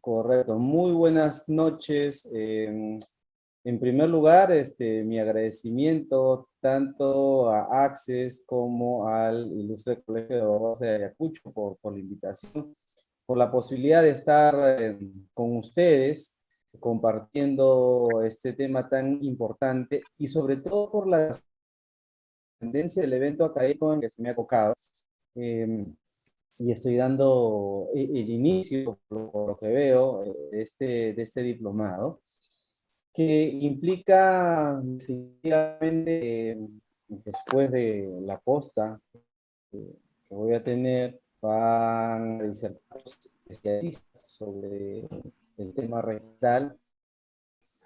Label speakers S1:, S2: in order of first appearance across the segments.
S1: Correcto. Muy buenas noches. En primer lugar, mi agradecimiento tanto a Access como al Ilustre Colegio de Abogados de Ayacucho por la invitación, por la posibilidad de estar con ustedes compartiendo este tema tan importante y sobre todo por la tendencia del evento académico en que se me ha tocado. Eh, y estoy dando el inicio, por lo que veo, de este diplomado, que implica definitivamente, después de la posta que voy a tener, van a disertar especialistas sobre el tema rectal,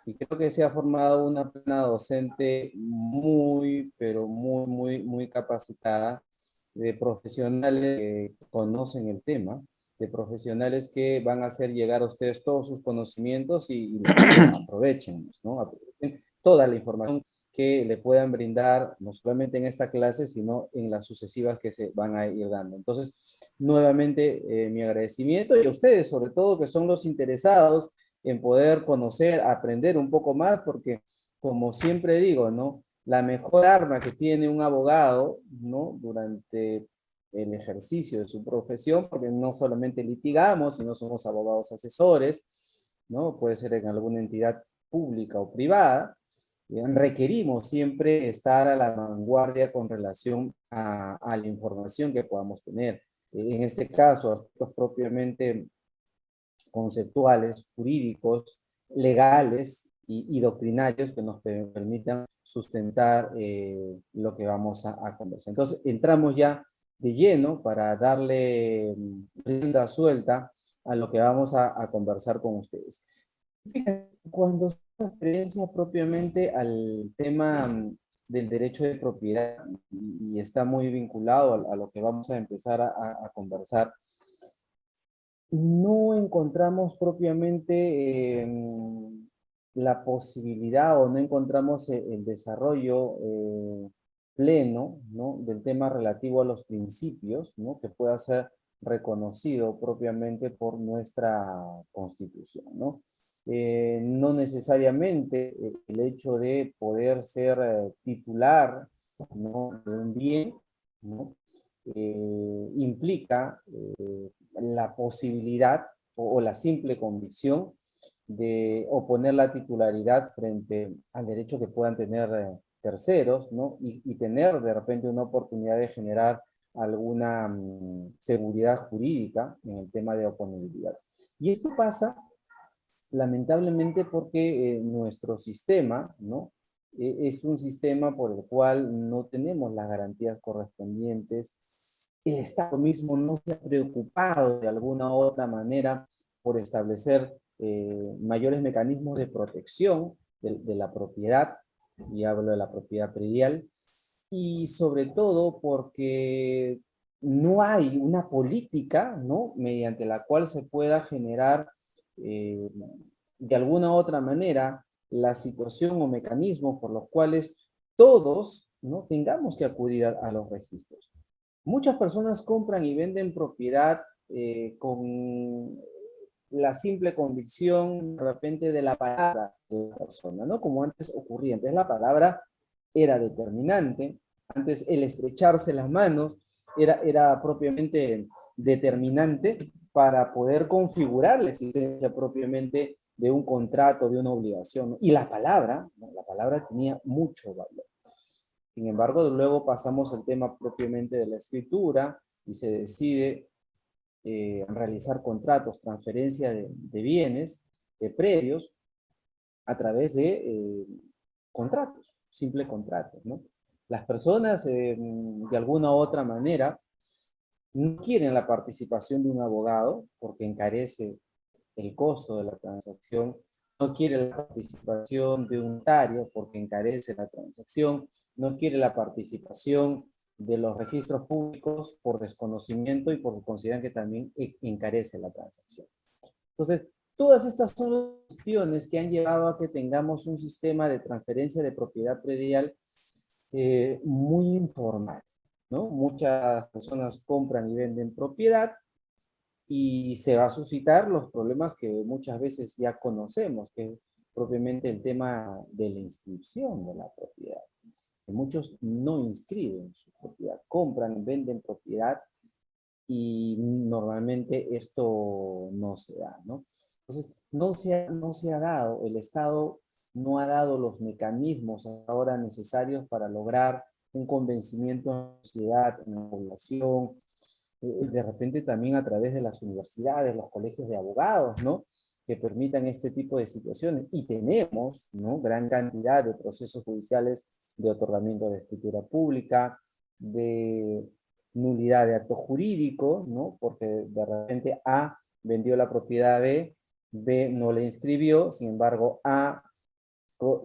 S1: y creo que se ha formado una plana docente muy, pero muy capacitada, de profesionales que conocen el tema, de profesionales que van a hacer llegar a ustedes todos sus conocimientos y aprovechen, ¿no? Aprovechen toda la información que le puedan brindar, no solamente en esta clase, sino en las sucesivas que se van a ir dando. Entonces, nuevamente, mi agradecimiento, y a ustedes, sobre todo, que son los interesados en poder conocer, aprender un poco más, porque como siempre digo, ¿no? La mejor arma que tiene un abogado, ¿no? Durante el ejercicio de su profesión, porque no solamente litigamos, sino somos abogados asesores, ¿no? Puede ser en alguna entidad pública o privada, requerimos siempre estar a la vanguardia con relación a la información que podamos tener. En este caso, aspectos propiamente conceptuales, jurídicos, legales y doctrinarios que nos permitan sustentar lo que vamos a conversar. Entonces, entramos ya de lleno para darle rienda suelta a lo que vamos a conversar con ustedes. Fíjense, cuando se hace referencia propiamente al tema del derecho de propiedad, y está muy vinculado a lo que vamos a empezar a conversar, no encontramos propiamente la posibilidad, o no encontramos el desarrollo pleno, ¿no? Del tema relativo a los principios, ¿no? Que pueda ser reconocido propiamente por nuestra Constitución, ¿no? No necesariamente el hecho de poder ser titular, ¿no? De un bien, ¿no? Implica la posibilidad o la simple convicción de oponer la titularidad frente al derecho que puedan tener terceros, ¿no? Y tener de repente una oportunidad de generar alguna seguridad jurídica en el tema de oponibilidad. Y esto pasa lamentablemente porque nuestro sistema, ¿no? Es un sistema por el cual no tenemos las garantías correspondientes. El Estado mismo no se ha preocupado de alguna u otra manera por establecer mayores mecanismos de protección de la propiedad, y hablo de la propiedad predial, y sobre todo porque no hay una política, ¿no? Mediante la cual se pueda generar de alguna u otra manera la situación o mecanismos por los cuales todos, ¿no? Tengamos que acudir a los registros. Muchas personas compran y venden propiedad con la simple convicción de repente de la palabra de la persona, ¿no? Como antes ocurría. Antes la palabra era determinante, antes el estrecharse las manos era propiamente determinante para poder configurar la existencia propiamente de un contrato, de una obligación, ¿no? Y la palabra, ¿no? La palabra tenía mucho valor. Sin embargo, luego pasamos al tema propiamente de la escritura y se decide realizar contratos, transferencia de bienes, de predios, a través de contratos, simple contratos, ¿no? Las personas, de alguna u otra manera, no quieren la participación de un abogado porque encarece el costo de la transacción, no quiere la participación de un notario porque encarece la transacción, no quiere la participación de los registros públicos por desconocimiento y porque consideran que también encarece la transacción. Entonces, todas estas son las cuestiones que han llevado a que tengamos un sistema de transferencia de propiedad predial muy informal, ¿no? Muchas personas compran y venden propiedad y se va a suscitar los problemas que muchas veces ya conocemos, que es propiamente el tema de la inscripción de la propiedad. Que muchos no inscriben su propiedad, compran, venden propiedad y normalmente esto no se da, ¿no? Entonces, no se ha dado, el Estado no ha dado los mecanismos ahora necesarios para lograr un convencimiento en la sociedad, en la población, de repente también a través de las universidades, los colegios de abogados, ¿no? Que permitan este tipo de situaciones. Y tenemos, ¿no? Gran cantidad de procesos judiciales de otorgamiento de escritura pública, de nulidad de acto jurídico, ¿no? Porque de repente A vendió la propiedad a B, B no le inscribió, sin embargo A,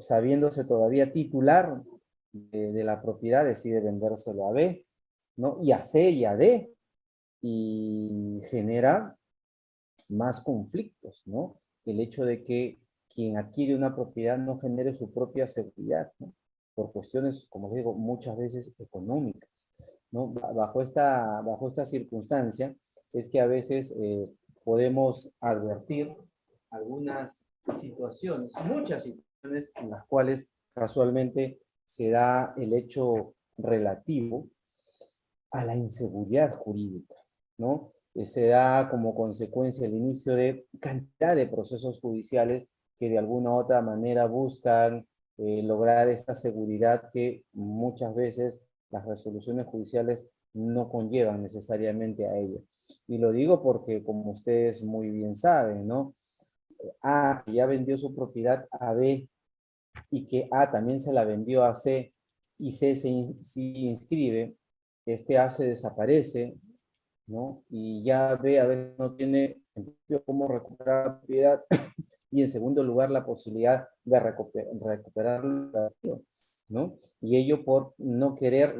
S1: sabiéndose todavía titular de la propiedad, decide vendérselo a B, ¿no? Y a C y a D, y genera más conflictos, ¿no? El hecho de que quien adquiere una propiedad no genere su propia seguridad, ¿no? Por cuestiones, como digo, muchas veces económicas, ¿no? Bajo esta circunstancia es que a veces podemos advertir algunas situaciones, muchas situaciones en las cuales casualmente se da el hecho relativo a la inseguridad jurídica, ¿no? Se da como consecuencia el inicio de cantidad de procesos judiciales que de alguna u otra manera buscan lograr esta seguridad que muchas veces las resoluciones judiciales no conllevan necesariamente a ello. Y lo digo porque, como ustedes muy bien saben, ¿no? A ya vendió su propiedad a B y que A también se la vendió a C y C se inscribe, este A se desaparece, ¿no? Y ya B a veces no tiene en principio cómo recuperar la propiedad y en segundo lugar la posibilidad de recuperar la activo, ¿no? Y ello por no querer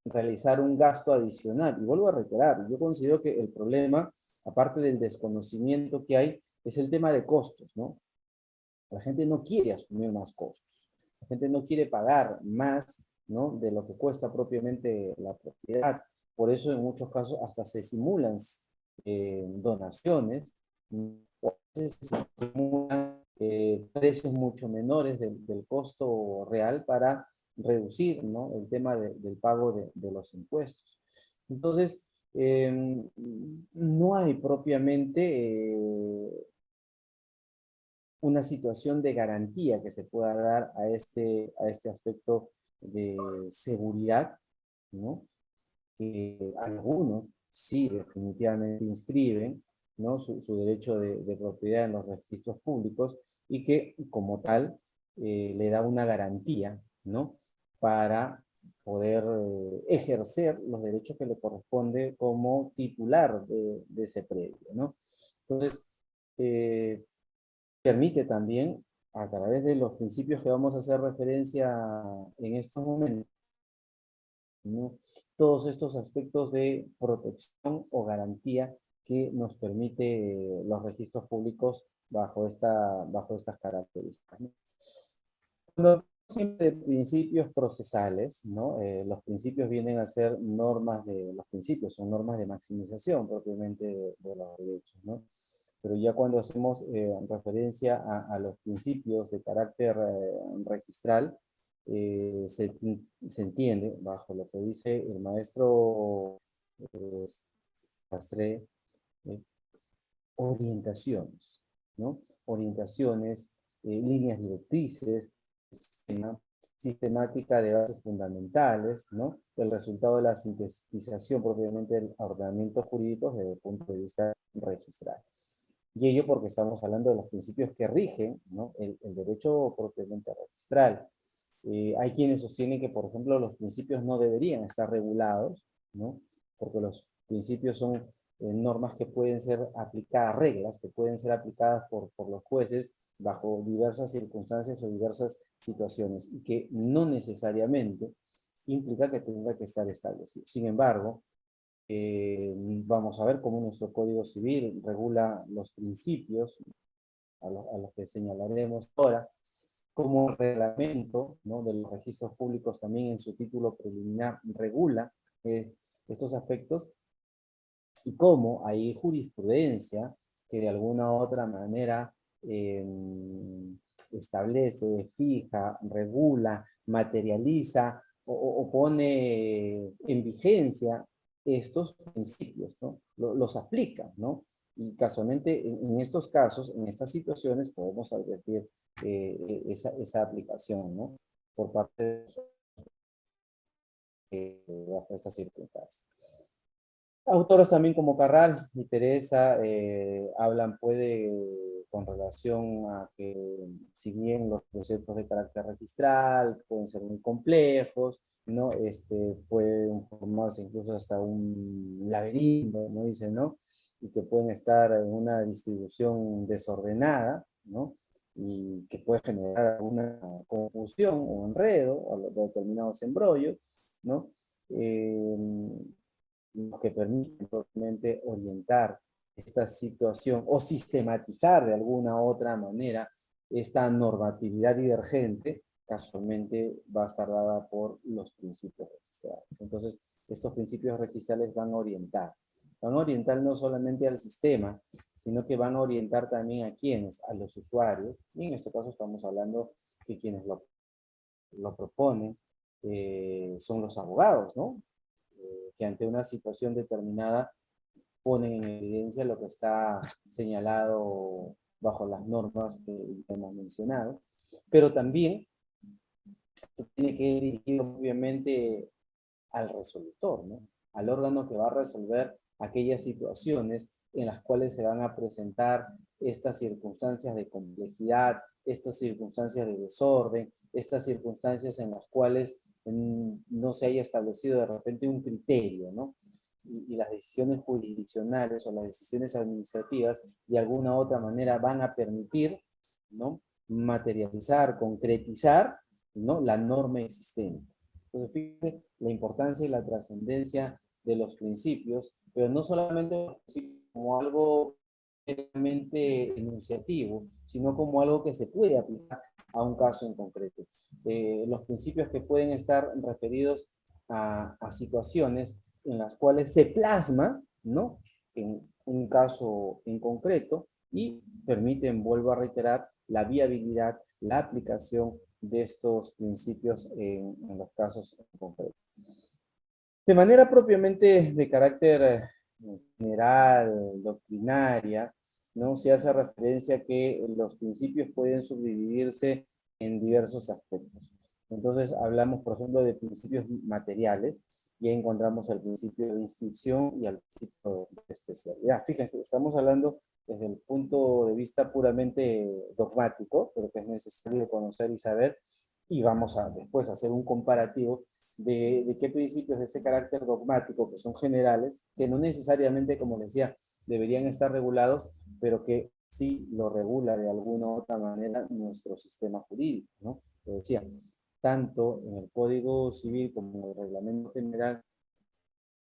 S1: realizar un gasto adicional. Y vuelvo a reiterar, yo considero que el problema, aparte del desconocimiento que hay, es el tema de costos, ¿no? La gente no quiere asumir más costos. La gente no quiere pagar más, ¿no? De lo que cuesta propiamente la propiedad. Por eso en muchos casos hasta se simulan donaciones, o se simulan precios mucho menores del costo real para reducir, ¿no? El tema del pago de los impuestos. Entonces, no hay propiamente una situación de garantía que se pueda dar a este aspecto de seguridad, ¿no? Que algunos sí definitivamente inscriben, ¿no? Su derecho de propiedad en los registros públicos y que como tal le da una garantía, ¿no? Para poder ejercer los derechos que le corresponde como titular de ese predio, ¿no? Entonces, eh, permite también, a través de los principios que vamos a hacer referencia en estos momentos, ¿no? Todos estos aspectos de protección o garantía que nos permite los registros públicos bajo estas características, ¿no? Cuando hablamos siempre de principios procesales, ¿no? Los principios vienen a ser los principios son normas de maximización propiamente de los derechos, ¿no? Pero ya cuando hacemos referencia a los principios de carácter registral, se entiende, bajo lo que dice el maestro eh, Sastre, eh, orientaciones, ¿no? Orientaciones, líneas directrices, sistema, sistemática de bases fundamentales, ¿no? El resultado de la sintetización propiamente del ordenamiento jurídico desde el punto de vista registral. Y ello porque estamos hablando de los principios que rigen, ¿no? El derecho propiamente registral. Hay quienes sostienen que, por ejemplo, los principios no deberían estar regulados, ¿no? Porque los principios son normas que pueden ser aplicadas, reglas que pueden ser aplicadas por los jueces bajo diversas circunstancias o diversas situaciones y que no necesariamente implica que tenga que estar establecido. Sin embargo, vamos a ver cómo nuestro Código Civil regula los principios a los que señalaremos ahora, como reglamento, ¿no? De los registros públicos también en su título preliminar regula estos aspectos. y cómo hay jurisprudencia que de alguna u otra manera establece, fija, regula, materializa o pone en vigencia estos principios, ¿no? Los aplica, ¿no? Y casualmente en estos casos, en estas situaciones, podemos advertir esa aplicación, ¿no? Por parte de bajo estas circunstancias. Autores también como Carral y Teresa hablan con relación a que si bien los conceptos de carácter registral pueden ser muy complejos, ¿no? Pueden formarse incluso hasta un laberinto, ¿no? Dicen, ¿no? Y que pueden estar en una distribución desordenada, ¿no? Y que puede generar alguna confusión o enredo a los determinados embrollos, ¿no? Lo que permite probablemente orientar esta situación o sistematizar de alguna u otra manera esta normatividad divergente, casualmente va a estar dada por los principios registrales. Entonces, estos principios registrales van a orientar no solamente al sistema, sino que van a orientar también a quienes, a los usuarios, y en este caso estamos hablando que quienes lo proponen son los abogados, ¿no? Que ante una situación determinada ponen en evidencia lo que está señalado bajo las normas que hemos mencionado, pero también tiene que ir dirigido obviamente al resolutor, ¿no? Al órgano que va a resolver aquellas situaciones en las cuales se van a presentar estas circunstancias de complejidad, estas circunstancias de desorden, estas circunstancias en las cuales no se haya establecido de repente un criterio, ¿no? Y las decisiones jurisdiccionales o las decisiones administrativas de alguna u otra manera van a permitir, ¿no? Materializar, concretizar, ¿no? La norma existente. Entonces, fíjense la importancia y la trascendencia de los principios, pero no solamente como algo meramente enunciativo, sino como algo que se puede aplicar a un caso en concreto. Los principios que pueden estar referidos a situaciones en las cuales se plasma, ¿no? En un caso en concreto y permiten, vuelvo a reiterar, la viabilidad, la aplicación de estos principios en los casos en concreto. De manera propiamente de carácter general, doctrinaria, ¿no? Se hace referencia a que los principios pueden subdividirse en diversos aspectos. Entonces, hablamos, por ejemplo, de principios materiales, y ahí encontramos el principio de inscripción y el principio de especialidad. Fíjense, estamos hablando desde el punto de vista puramente dogmático, pero que es necesario conocer y saber, y vamos a después hacer un comparativo de qué principios de ese carácter dogmático, que son generales, que no necesariamente, como les decía, deberían estar regulados, pero que sí lo regula de alguna u otra manera nuestro sistema jurídico, ¿no? Lo decía, tanto en el Código Civil como en el Reglamento General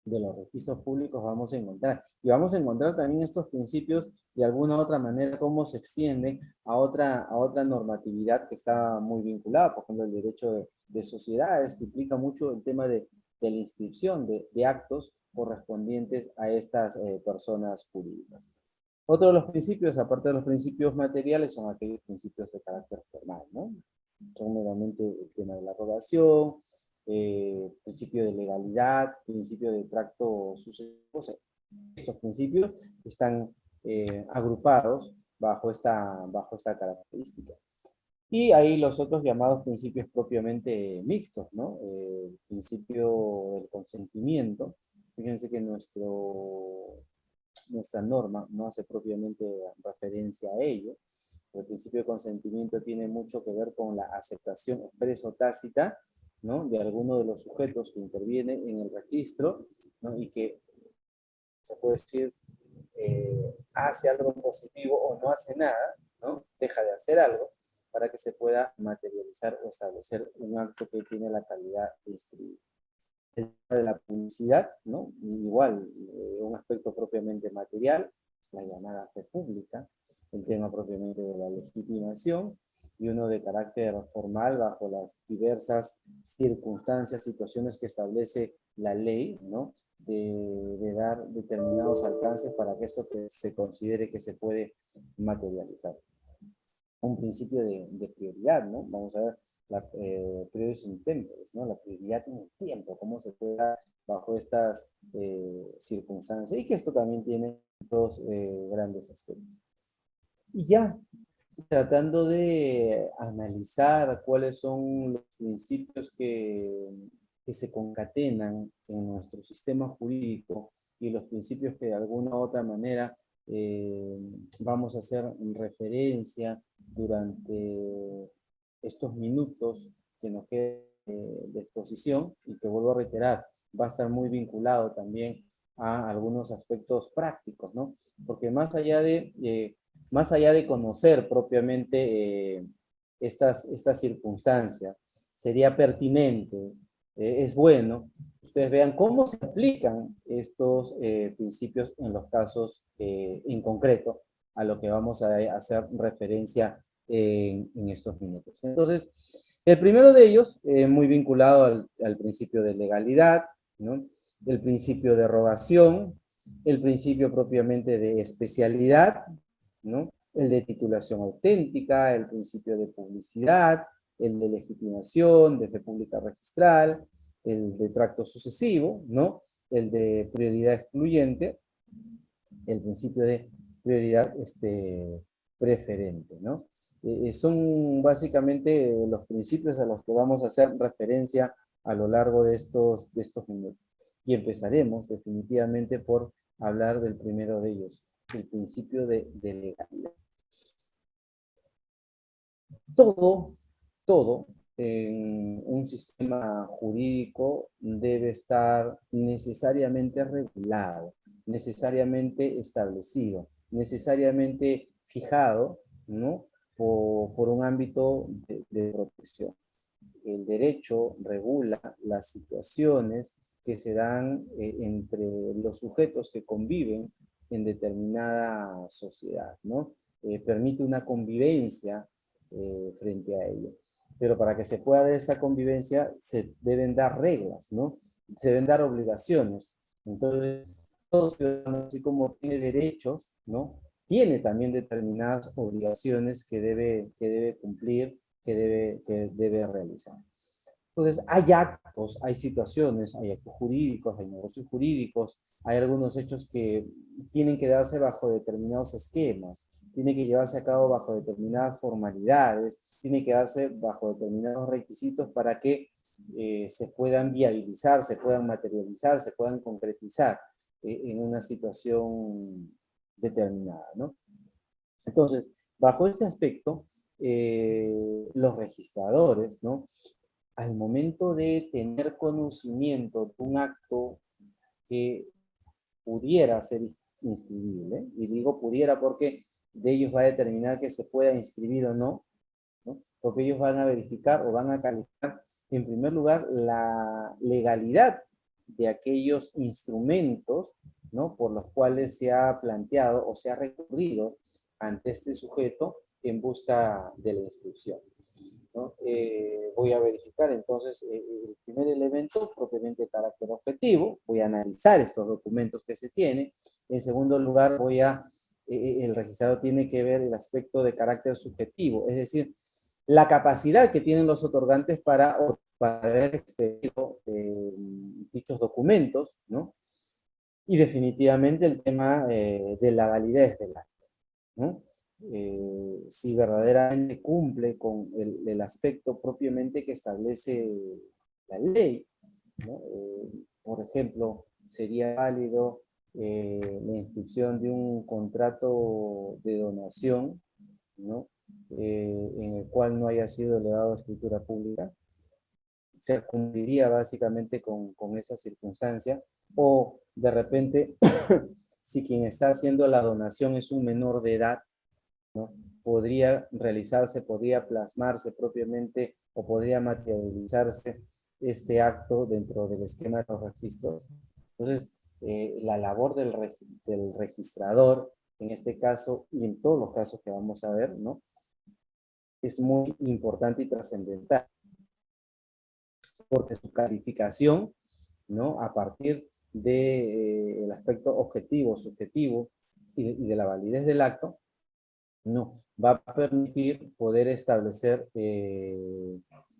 S1: de los registros públicos vamos a encontrar. Y vamos a encontrar también estos principios de alguna u otra manera, cómo se extienden a otra normatividad que está muy vinculada, por ejemplo, el derecho de sociedades, que implica mucho el tema de la inscripción de actos correspondientes a estas personas jurídicas. Otro de los principios, aparte de los principios materiales, son aquellos principios de carácter formal, ¿no? Son meramente el tema de la rogación, principio de legalidad, principio de tracto sucesivo. Estos principios están agrupados bajo esta característica. Y hay los otros llamados principios propiamente mixtos, ¿no? El principio del consentimiento. Fíjense que nuestra norma no hace propiamente referencia a ello. El principio de consentimiento tiene mucho que ver con la aceptación expresa o tácita, ¿no? De alguno de los sujetos que intervienen en el registro, ¿no? Y que se puede decir hace algo positivo o no hace nada, ¿no? Deja de hacer algo para que se pueda materializar o establecer un acto que tiene la calidad de inscribir. El tema de la publicidad, ¿no? Igual, un aspecto propiamente material, la llamada fe pública, el tema propiamente de la legitimación, y uno de carácter formal bajo las diversas circunstancias, situaciones que establece la ley, ¿no? de dar determinados alcances para que esto se considere que se puede materializar. Un principio de prioridad, ¿no? Vamos a ver, la prioridad in temporis, ¿no? La prioridad en el tiempo, cómo se puede dar bajo estas circunstancias, y que esto también tiene dos grandes aspectos. Y ya, tratando de analizar cuáles son los principios que se concatenan en nuestro sistema jurídico y los principios que de alguna u otra manera vamos a hacer referencia durante estos minutos que nos quedan de exposición, y que vuelvo a reiterar, va a estar muy vinculado también a algunos aspectos prácticos, ¿no? Porque más allá de conocer propiamente estas circunstancias, sería pertinente, es bueno, ustedes vean cómo se aplican estos principios en los casos en concreto a lo que vamos a hacer referencia en estos minutos. Entonces, el primero de ellos, muy vinculado al principio de legalidad, ¿no? El principio de rogación, el principio propiamente de especialidad, ¿no? El de titulación auténtica, el principio de publicidad, el de legitimación, de fe pública registral, el de tracto sucesivo, ¿no? El de prioridad excluyente, el principio de prioridad preferente, ¿no? Son básicamente los principios a los que vamos a hacer referencia a lo largo de estos minutos. Y empezaremos definitivamente por hablar del primero de ellos, el principio de legalidad. Todo en un sistema jurídico debe estar necesariamente regulado, necesariamente establecido, necesariamente fijado, ¿no? Por un ámbito de protección. El derecho regula las situaciones que se dan entre los sujetos que conviven en determinada sociedad, ¿no? Permite una convivencia frente a ello. Pero para que se pueda dar esa convivencia, se deben dar reglas, ¿no? Se deben dar obligaciones. Entonces, todo ciudadano, así como tiene derechos, ¿no? Tiene también determinadas obligaciones que debe cumplir, que debe realizar. Entonces, hay actos, hay situaciones, hay actos jurídicos, hay negocios jurídicos, hay algunos hechos que tienen que darse bajo determinados esquemas, tiene que llevarse a cabo bajo determinadas formalidades, tiene que darse bajo determinados requisitos para que se puedan viabilizar, se puedan materializar, se puedan concretizar en una situación determinada, ¿no? Entonces, bajo este aspecto, los registradores, ¿no? Al momento de tener conocimiento de un acto que pudiera ser inscribible, y digo pudiera porque de ellos va a determinar que se pueda inscribir o no, ¿no? Porque ellos van a verificar o van a calificar, en primer lugar, la legalidad de aquellos instrumentos, ¿no? Por los cuales se ha planteado o se ha recurrido ante este sujeto en busca de la inscripción, ¿no? Voy a verificar entonces el primer elemento propiamente de carácter objetivo, voy a analizar estos documentos que se tienen. En segundo lugar, el registrador tiene que ver el aspecto de carácter subjetivo, es decir, la capacidad que tienen los otorgantes para haber expedido dichos documentos, ¿no? Y definitivamente el tema de la validez del acto, ¿no? Si verdaderamente cumple con el aspecto propiamente que establece la ley, ¿no? Por ejemplo, sería válido la inscripción de un contrato de donación, ¿no? En el cual no haya sido elevado a escritura pública. Se cumpliría básicamente con esa circunstancia, o de repente, si quien está haciendo la donación es un menor de edad, ¿no? Podría realizarse, podría plasmarse propiamente o podría materializarse este acto dentro del esquema de los registros. Entonces, la labor del registrador, en este caso y en todos los casos que vamos a ver, ¿no? Es muy importante y trascendental, porque su calificación, ¿no? A partir del aspecto objetivo, subjetivo y de la validez del acto, no, va a permitir poder establecer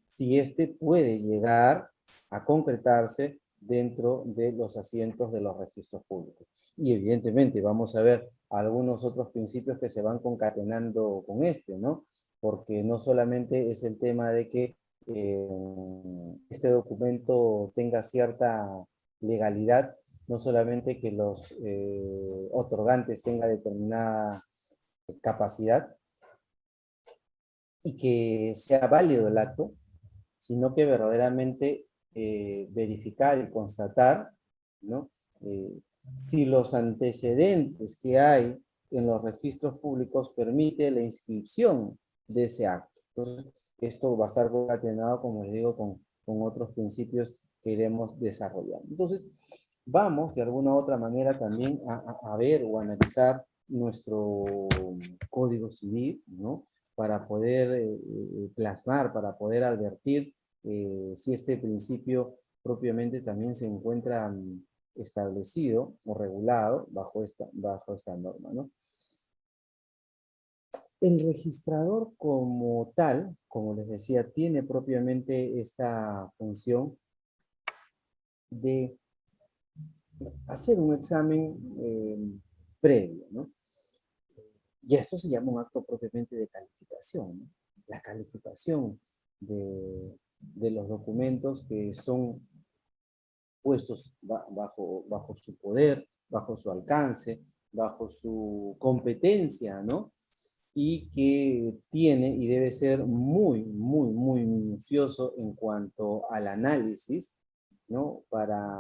S1: si éste puede llegar a concretarse dentro de los asientos de los registros públicos. Y evidentemente vamos a ver algunos otros principios que se van concatenando con este, ¿no? Porque no solamente es el tema de que este documento tenga cierta legalidad, no solamente que los otorgantes tengan determinada capacidad y que sea válido el acto, sino que verdaderamente verificar y constatar, ¿no? Eh, si los antecedentes que hay en los registros públicos permite la inscripción de ese acto. Entonces, esto va a estar concatenado, como les digo, con otros principios que iremos desarrollando. Entonces, vamos de alguna u otra manera también a ver o analizar nuestro código civil, ¿no? Para poder plasmar, para poder advertir si este principio propiamente también se encuentra establecido o regulado bajo esta norma, ¿no? El registrador como tal, como les decía, tiene propiamente esta función de hacer un examen previo, ¿no? Y esto se llama un acto propiamente de calificación, ¿no? La calificación de los documentos que son puestos bajo su poder, bajo su alcance, bajo su competencia, ¿no? Y que tiene y debe ser muy, muy, muy minucioso en cuanto al análisis, ¿no? Para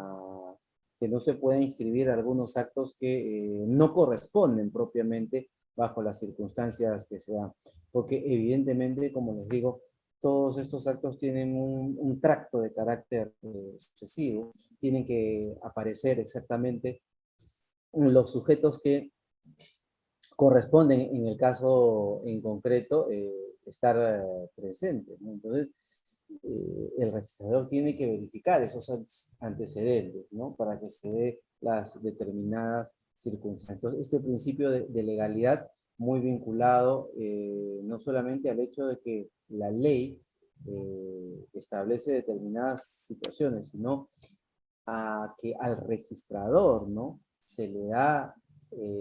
S1: que no se puedan inscribir algunos actos que no corresponden propiamente bajo las circunstancias que se dan. Porque evidentemente, como les digo, todos estos actos tienen un tracto de carácter sucesivo, tienen que aparecer exactamente los sujetos que corresponden en el caso en concreto estar presente, ¿no? Entonces, el registrador tiene que verificar esos antecedentes, ¿no? Para que se dé las determinadas circunstancias. Entonces, este principio de legalidad muy vinculado no solamente al hecho de que la ley establece determinadas situaciones, sino a que al registrador, ¿no? Se le da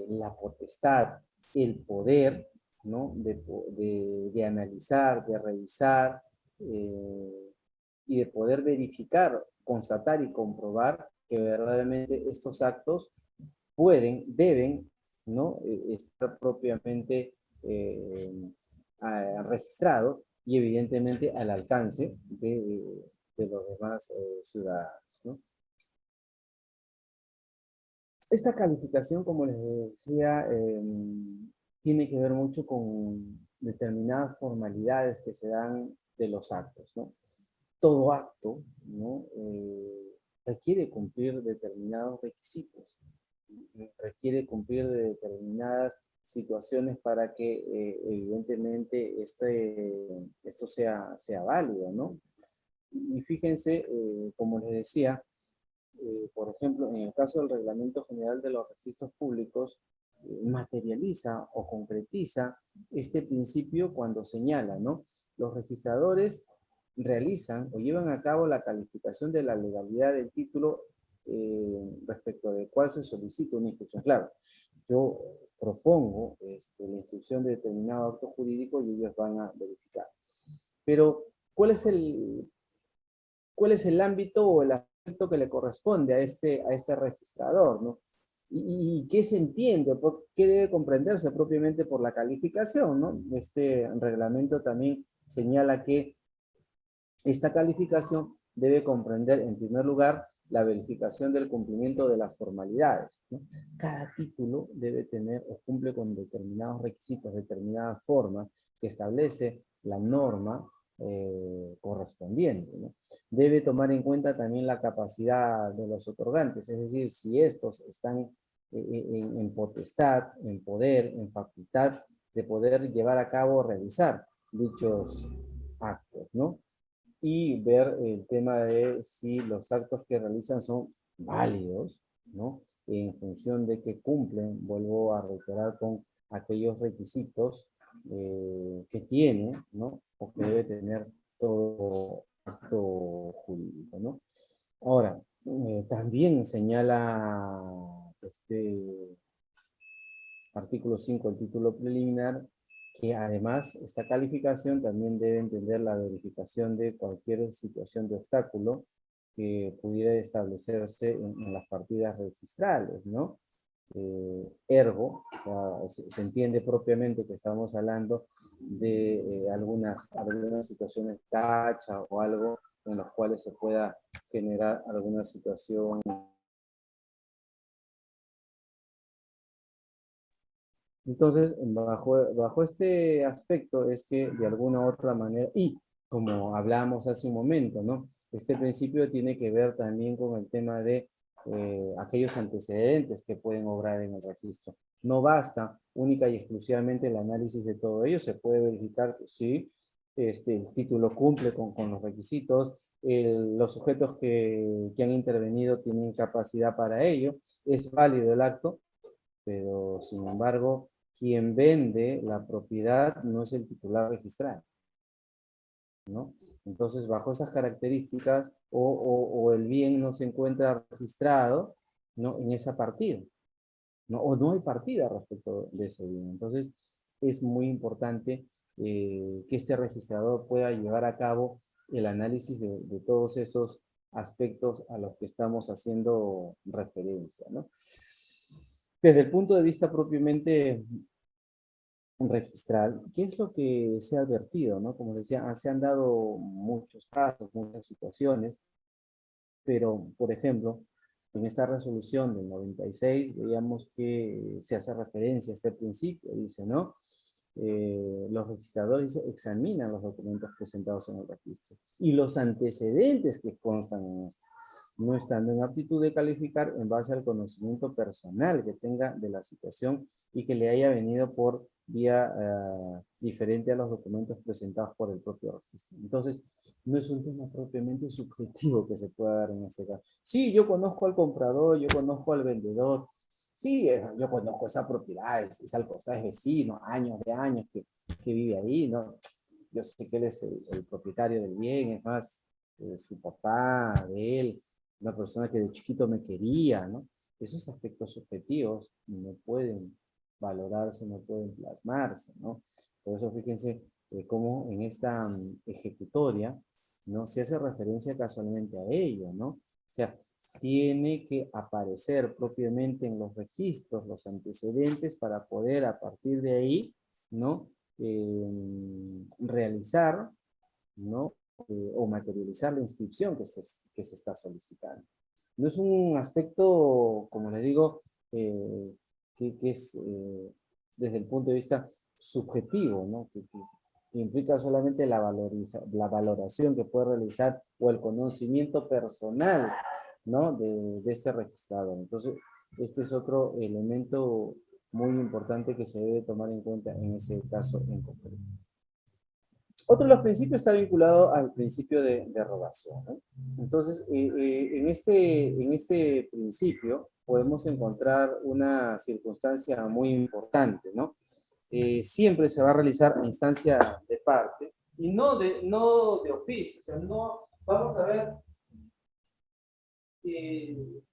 S1: la potestad, el poder, ¿no? De analizar, de revisar y de poder verificar, constatar y comprobar que verdaderamente estos actos pueden, deben, ¿no? Estar propiamente registrados y evidentemente al alcance de los demás ciudadanos, ¿no? Esta calificación, como les decía, tiene que ver mucho con determinadas formalidades que se dan de los actos, ¿no? Todo acto, ¿no? Requiere cumplir determinados requisitos, requiere cumplir de determinadas situaciones para que evidentemente esto sea válido, ¿no? Y fíjense, como les decía, por ejemplo, en el caso del Reglamento General de los Registros Públicos, materializa o concretiza este principio cuando señala, ¿no? Los registradores realizan o llevan a cabo la calificación de la legalidad del título respecto de cuál se solicita una inscripción. Claro, yo propongo la inscripción de determinado acto jurídico y ellos van a verificar. Pero, cuál es el ámbito o el aspecto que le corresponde a este registrador, ¿no? Y qué se entiende, qué debe comprenderse propiamente por la calificación, ¿no? Este reglamento también señala que esta calificación debe comprender, en primer lugar, la verificación del cumplimiento de las formalidades, ¿no? Cada título debe tener o cumple con determinados requisitos, determinadas formas que establece la norma correspondiente, ¿no? Debe tomar en cuenta también la capacidad de los otorgantes, es decir, si estos están en potestad, en poder, en facultad de poder llevar a cabo o realizar dichos actos, ¿no? Y ver el tema de si los actos que realizan son válidos, ¿no? En función de que cumplen, vuelvo a reiterar, con aquellos requisitos que tiene, ¿no? O que debe tener todo acto jurídico, ¿no? Ahora, también señala este artículo 5 del título preliminar que además esta calificación también debe entender la verificación de cualquier situación de obstáculo que pudiera establecerse en las partidas registrales, ¿no? Ergo, o sea, se entiende propiamente que estamos hablando de algunas situaciones tacha o algo en las cuales se pueda generar alguna situación. Entonces, bajo este aspecto es que de alguna u otra manera, y como hablamos hace un momento, ¿no? Este principio tiene que ver también con el tema de aquellos antecedentes que pueden obrar en el registro. No basta única y exclusivamente el análisis de todo ello, se puede verificar que sí, el título cumple con los requisitos, los sujetos que han intervenido tienen capacidad para ello, es válido el acto, pero sin embargo, quien vende la propiedad no es el titular registrado, ¿no? Entonces, bajo esas características, o el bien no se encuentra registrado, ¿no? En esa partida, ¿no? O no hay partida respecto de ese bien. Entonces, es muy importante que este registrador pueda llevar a cabo el análisis de todos esos aspectos a los que estamos haciendo referencia, ¿no? Desde el punto de vista propiamente registral, ¿qué es lo que se ha advertido, ¿no? Como decía, se han dado muchos casos, muchas situaciones, pero, por ejemplo, en esta resolución del 96 veíamos que se hace referencia a este principio, dice, ¿no? Los registradores examinan los documentos presentados en el registro y los antecedentes que constan en este, no estando en aptitud de calificar en base al conocimiento personal que tenga de la situación y que le haya venido por vía diferente a los documentos presentados por el propio registro. Entonces, no es un tema propiamente subjetivo que se pueda dar en este caso. Sí, yo conozco al comprador, yo conozco al vendedor, sí, yo conozco esa propiedad, es al costado, es vecino, años de años que vive ahí, ¿no? Yo sé que él es el propietario del bien, es más, su papá, de él, una persona que de chiquito me quería, ¿no? Esos aspectos subjetivos no pueden valorarse, no pueden plasmarse, ¿no? Por eso fíjense cómo en esta ejecutoria, ¿no? Se hace referencia casualmente a ello, ¿no? O sea, tiene que aparecer propiamente en los registros los antecedentes para poder a partir de ahí, ¿no? Realizar, ¿no? O materializar la inscripción que se está solicitando. No es un aspecto, como les digo, que es desde el punto de vista subjetivo, ¿no? Que implica solamente la valoración que puede realizar o el conocimiento personal, ¿no? De este registrador. Entonces, este es otro elemento muy importante que se debe tomar en cuenta en ese caso en concreto. Otro de los principios está vinculado al principio de rogación, ¿no? Entonces, en este principio podemos encontrar una circunstancia muy importante, ¿no? Siempre se va a realizar a instancia de parte y no de oficio. O sea, no, vamos a ver, eh,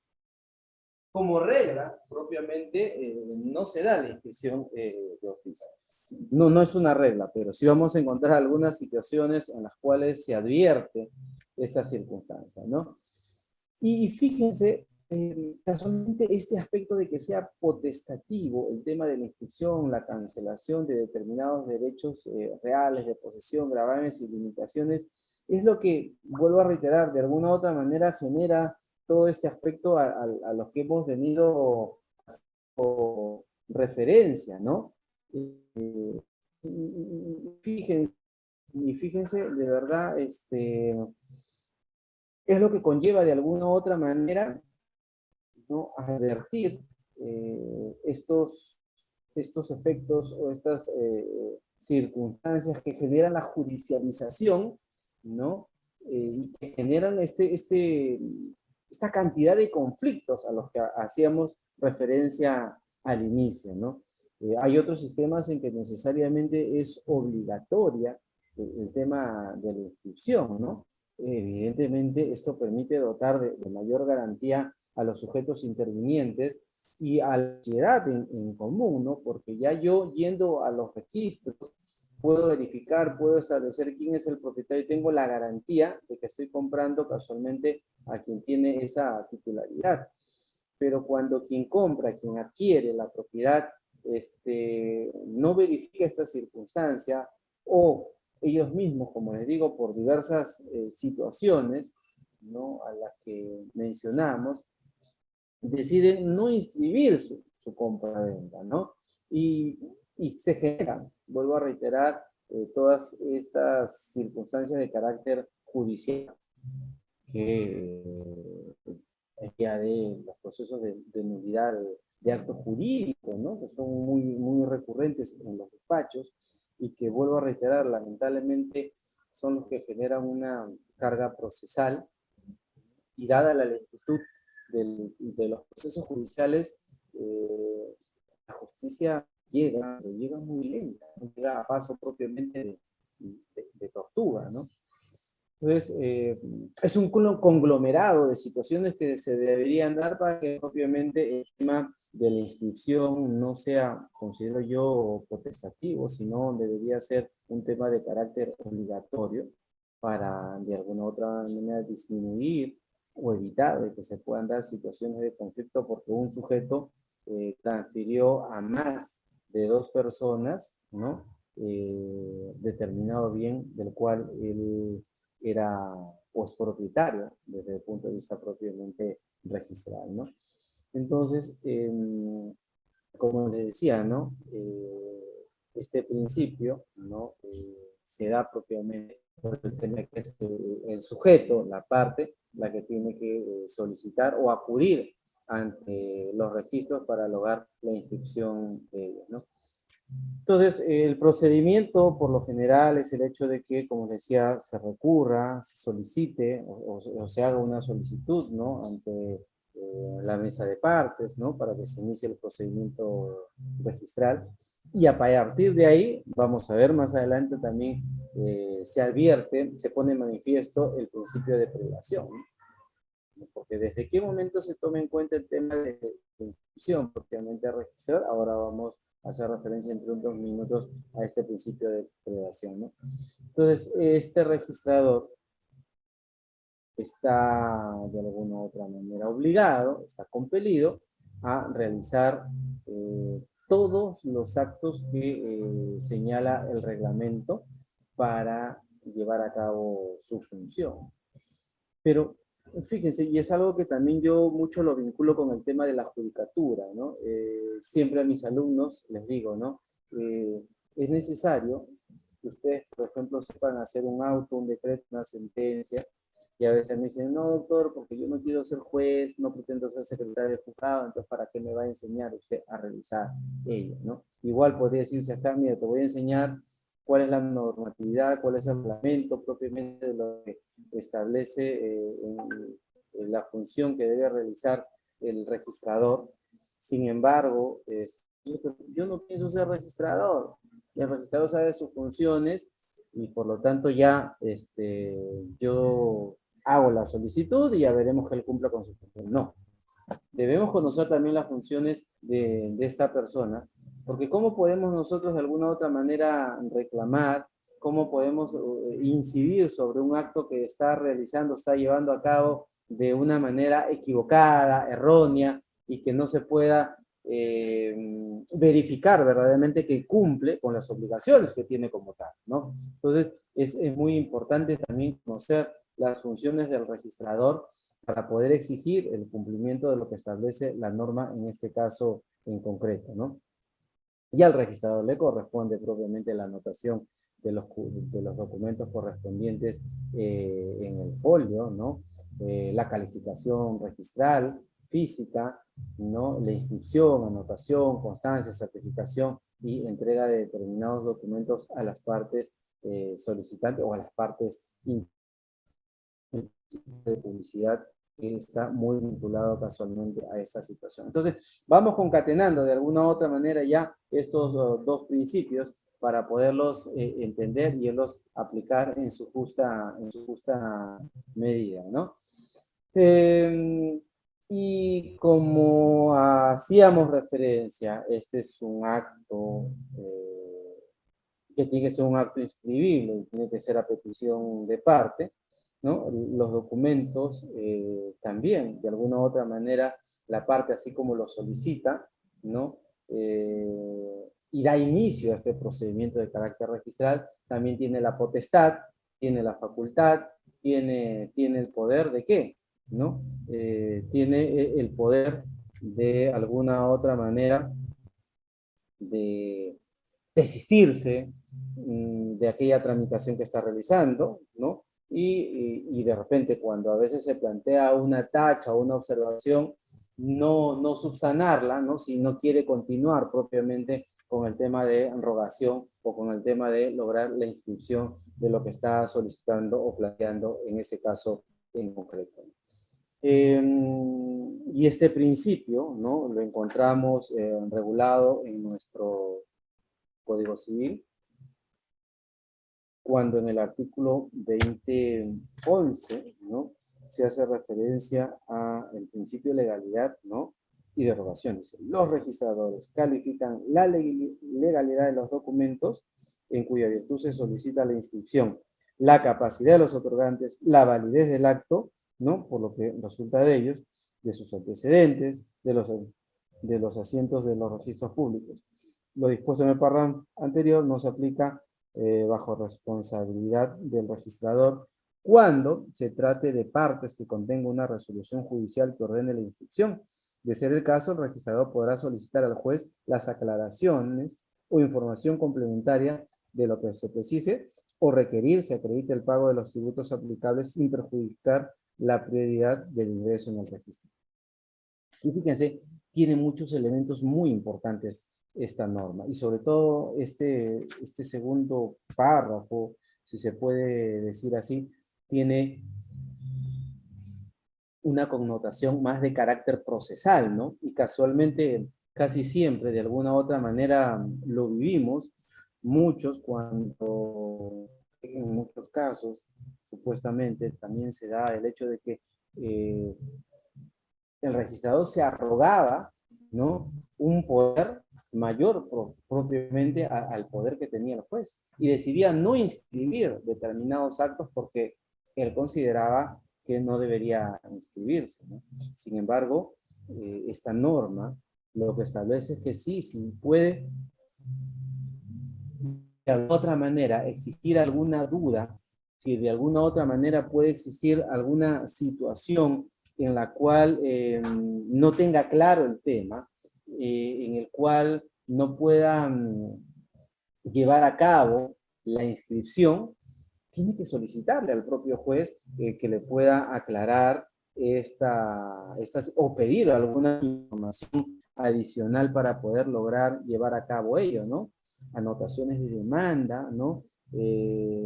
S1: como regla propiamente, no se da la inscripción de oficio. No, no es una regla, pero sí vamos a encontrar algunas situaciones en las cuales se advierte esta circunstancia, ¿no? Y fíjense, casualmente este aspecto de que sea potestativo el tema de la inscripción, la cancelación de determinados derechos reales de posesión, gravames y limitaciones, es lo que, vuelvo a reiterar, de alguna u otra manera genera todo este aspecto a los que hemos venido haciendo referencia, ¿no? Fíjense, y fíjense, de verdad, es lo que conlleva de alguna u otra manera, ¿no? Advertir estos efectos o estas circunstancias que generan la judicialización, ¿no? Y que generan esta cantidad de conflictos a los que hacíamos referencia al inicio, ¿no? Hay otros sistemas en que necesariamente es obligatoria el tema de la inscripción, ¿no? Evidentemente, esto permite dotar de mayor garantía a los sujetos intervinientes y a la sociedad en común, ¿no? Porque ya yo yendo a los registros, puedo verificar, puedo establecer quién es el propietario y tengo la garantía de que estoy comprando casualmente a quien tiene esa titularidad. Pero cuando quien compra, quien adquiere la propiedad, no verifica esta circunstancia o ellos mismos, como les digo, por diversas situaciones, ¿no? A las que mencionamos, deciden no inscribir su compra-venta, ¿no? Y se generan, vuelvo a reiterar, todas estas circunstancias de carácter judicial que ya de los procesos de nulidad de actos jurídicos, ¿no? Que son muy recurrentes en los despachos y que, vuelvo a reiterar, lamentablemente son los que generan una carga procesal y dada la lentitud de los procesos judiciales, la justicia llega muy lenta, no llega a paso propiamente de tortuga, ¿no? Entonces, es un conglomerado de situaciones que se deberían dar para que propiamente el tema de la inscripción no sea, considero yo, potestativo, sino debería ser un tema de carácter obligatorio para, de alguna u otra manera, disminuir o evitar de que se puedan dar situaciones de conflicto porque un sujeto transfirió a más de dos personas, ¿no? Determinado bien del cual él era propietario desde el punto de vista propiamente registral, ¿no? Entonces, como les decía, ¿no? Este principio, ¿no? Se da propiamente por el tema que es el sujeto, la parte, la que tiene que solicitar o acudir ante los registros para lograr la inscripción de ellos, ¿no? Entonces, el procedimiento por lo general es el hecho de que, como decía, se recurra, se solicite o se haga una solicitud, ¿no? Ante la mesa de partes, ¿no? Para que se inicie el procedimiento registral. Y a partir de ahí, vamos a ver más adelante también, se advierte, se pone en manifiesto el principio de prelación, ¿no? Porque desde qué momento se toma en cuenta el tema de inscripción propiamente a registrar, ahora vamos a hacer referencia entre unos minutos a este principio de prelación, ¿no? Entonces, este registrador está de alguna u otra manera obligado, está compelido a realizar todos los actos que señala el reglamento para llevar a cabo su función. Pero fíjense, y es algo que también yo mucho lo vinculo con el tema de la judicatura, ¿no? Siempre a mis alumnos les digo, ¿no? Es necesario que ustedes, por ejemplo, sepan hacer un auto, un decreto, una sentencia, y a veces me dicen, no, doctor, porque yo no quiero ser juez, no pretendo ser secretario de juzgado, entonces, ¿para qué me va a enseñar usted a realizar ello, ¿no? Igual podría decirse acá, mira, te voy a enseñar cuál es la normatividad, cuál es el reglamento propiamente de lo que establece en la función que debe realizar el registrador. Sin embargo, yo no pienso ser registrador. El registrador sabe sus funciones y por lo tanto ya yo hago la solicitud y ya veremos que él cumpla con su función. No. Debemos conocer también las funciones de esta persona, porque ¿cómo podemos nosotros de alguna u otra manera reclamar? ¿Cómo podemos incidir sobre un acto que está realizando, está llevando a cabo de una manera equivocada, errónea, y que no se pueda verificar verdaderamente que cumple con las obligaciones que tiene como tal, ¿no? Entonces, es muy importante también conocer las funciones del registrador para poder exigir el cumplimiento de lo que establece la norma, en este caso en concreto, ¿no? Y al registrador le corresponde propiamente la anotación de los documentos correspondientes en el folio, ¿no? La calificación registral, física, ¿no? La inscripción, anotación, constancia, certificación y entrega de determinados documentos a las partes solicitantes o a las partes de publicidad que está muy vinculado casualmente a esta situación. Entonces, vamos concatenando de alguna u otra manera ya estos dos principios para poderlos entender y irlos aplicar en su justa medida, ¿no? Y como hacíamos referencia, este es un acto que tiene que ser un acto inscribible, tiene que ser a petición de parte, ¿no? Los documentos también, de alguna u otra manera, la parte así como lo solicita, ¿no? Y da inicio a este procedimiento de carácter registral, también tiene la potestad, tiene la facultad, tiene el poder de qué, ¿no? Tiene el poder de alguna u otra manera de desistirse de aquella tramitación que está realizando, ¿no? Y de repente cuando a veces se plantea una tacha o una observación, no subsanarla, ¿no? Si no quiere continuar propiamente con el tema de rogación o con el tema de lograr la inscripción de lo que está solicitando o planteando en ese caso en concreto. Y este principio, ¿no? Lo encontramos regulado en nuestro Código Civil, cuando en el artículo 2011, ¿no? Se hace referencia al principio de legalidad, ¿no? Y derogación. Dice, los registradores califican la legalidad de los documentos en cuya virtud se solicita la inscripción, la capacidad de los otorgantes, la validez del acto, ¿no? Por lo que resulta de ellos, de sus antecedentes, de los asientos de los registros públicos. Lo dispuesto en el párrafo anterior no se aplica bajo responsabilidad del registrador cuando se trate de partes que contenga una resolución judicial que ordene la inscripción. De ser el caso, el registrador podrá solicitar al juez las aclaraciones o información complementaria de lo que se precise o requerir se acredite el pago de los tributos aplicables sin perjudicar la prioridad del ingreso en el registro. Y fíjense, tiene muchos elementos muy importantes esta norma, y sobre todo este segundo párrafo, si se puede decir así, tiene una connotación más de carácter procesal, ¿no? Y casualmente, casi siempre, de alguna u otra manera, lo vivimos, muchos cuando, en muchos casos, supuestamente, también se da el hecho de que el registrador se arrogaba, ¿no? Un poder mayor propiamente al poder que tenía el juez y decidía no inscribir determinados actos porque él consideraba que no debería inscribirse, ¿no? Sin embargo, esta norma lo que establece es que sí puede de alguna otra manera existir alguna duda, si de alguna otra manera puede existir alguna situación en la cual no tenga claro el tema, en el cual no pueda llevar a cabo la inscripción, tiene que solicitarle al propio juez que le pueda aclarar o pedir alguna información adicional para poder lograr llevar a cabo ello, ¿no? Anotaciones de demanda, ¿no?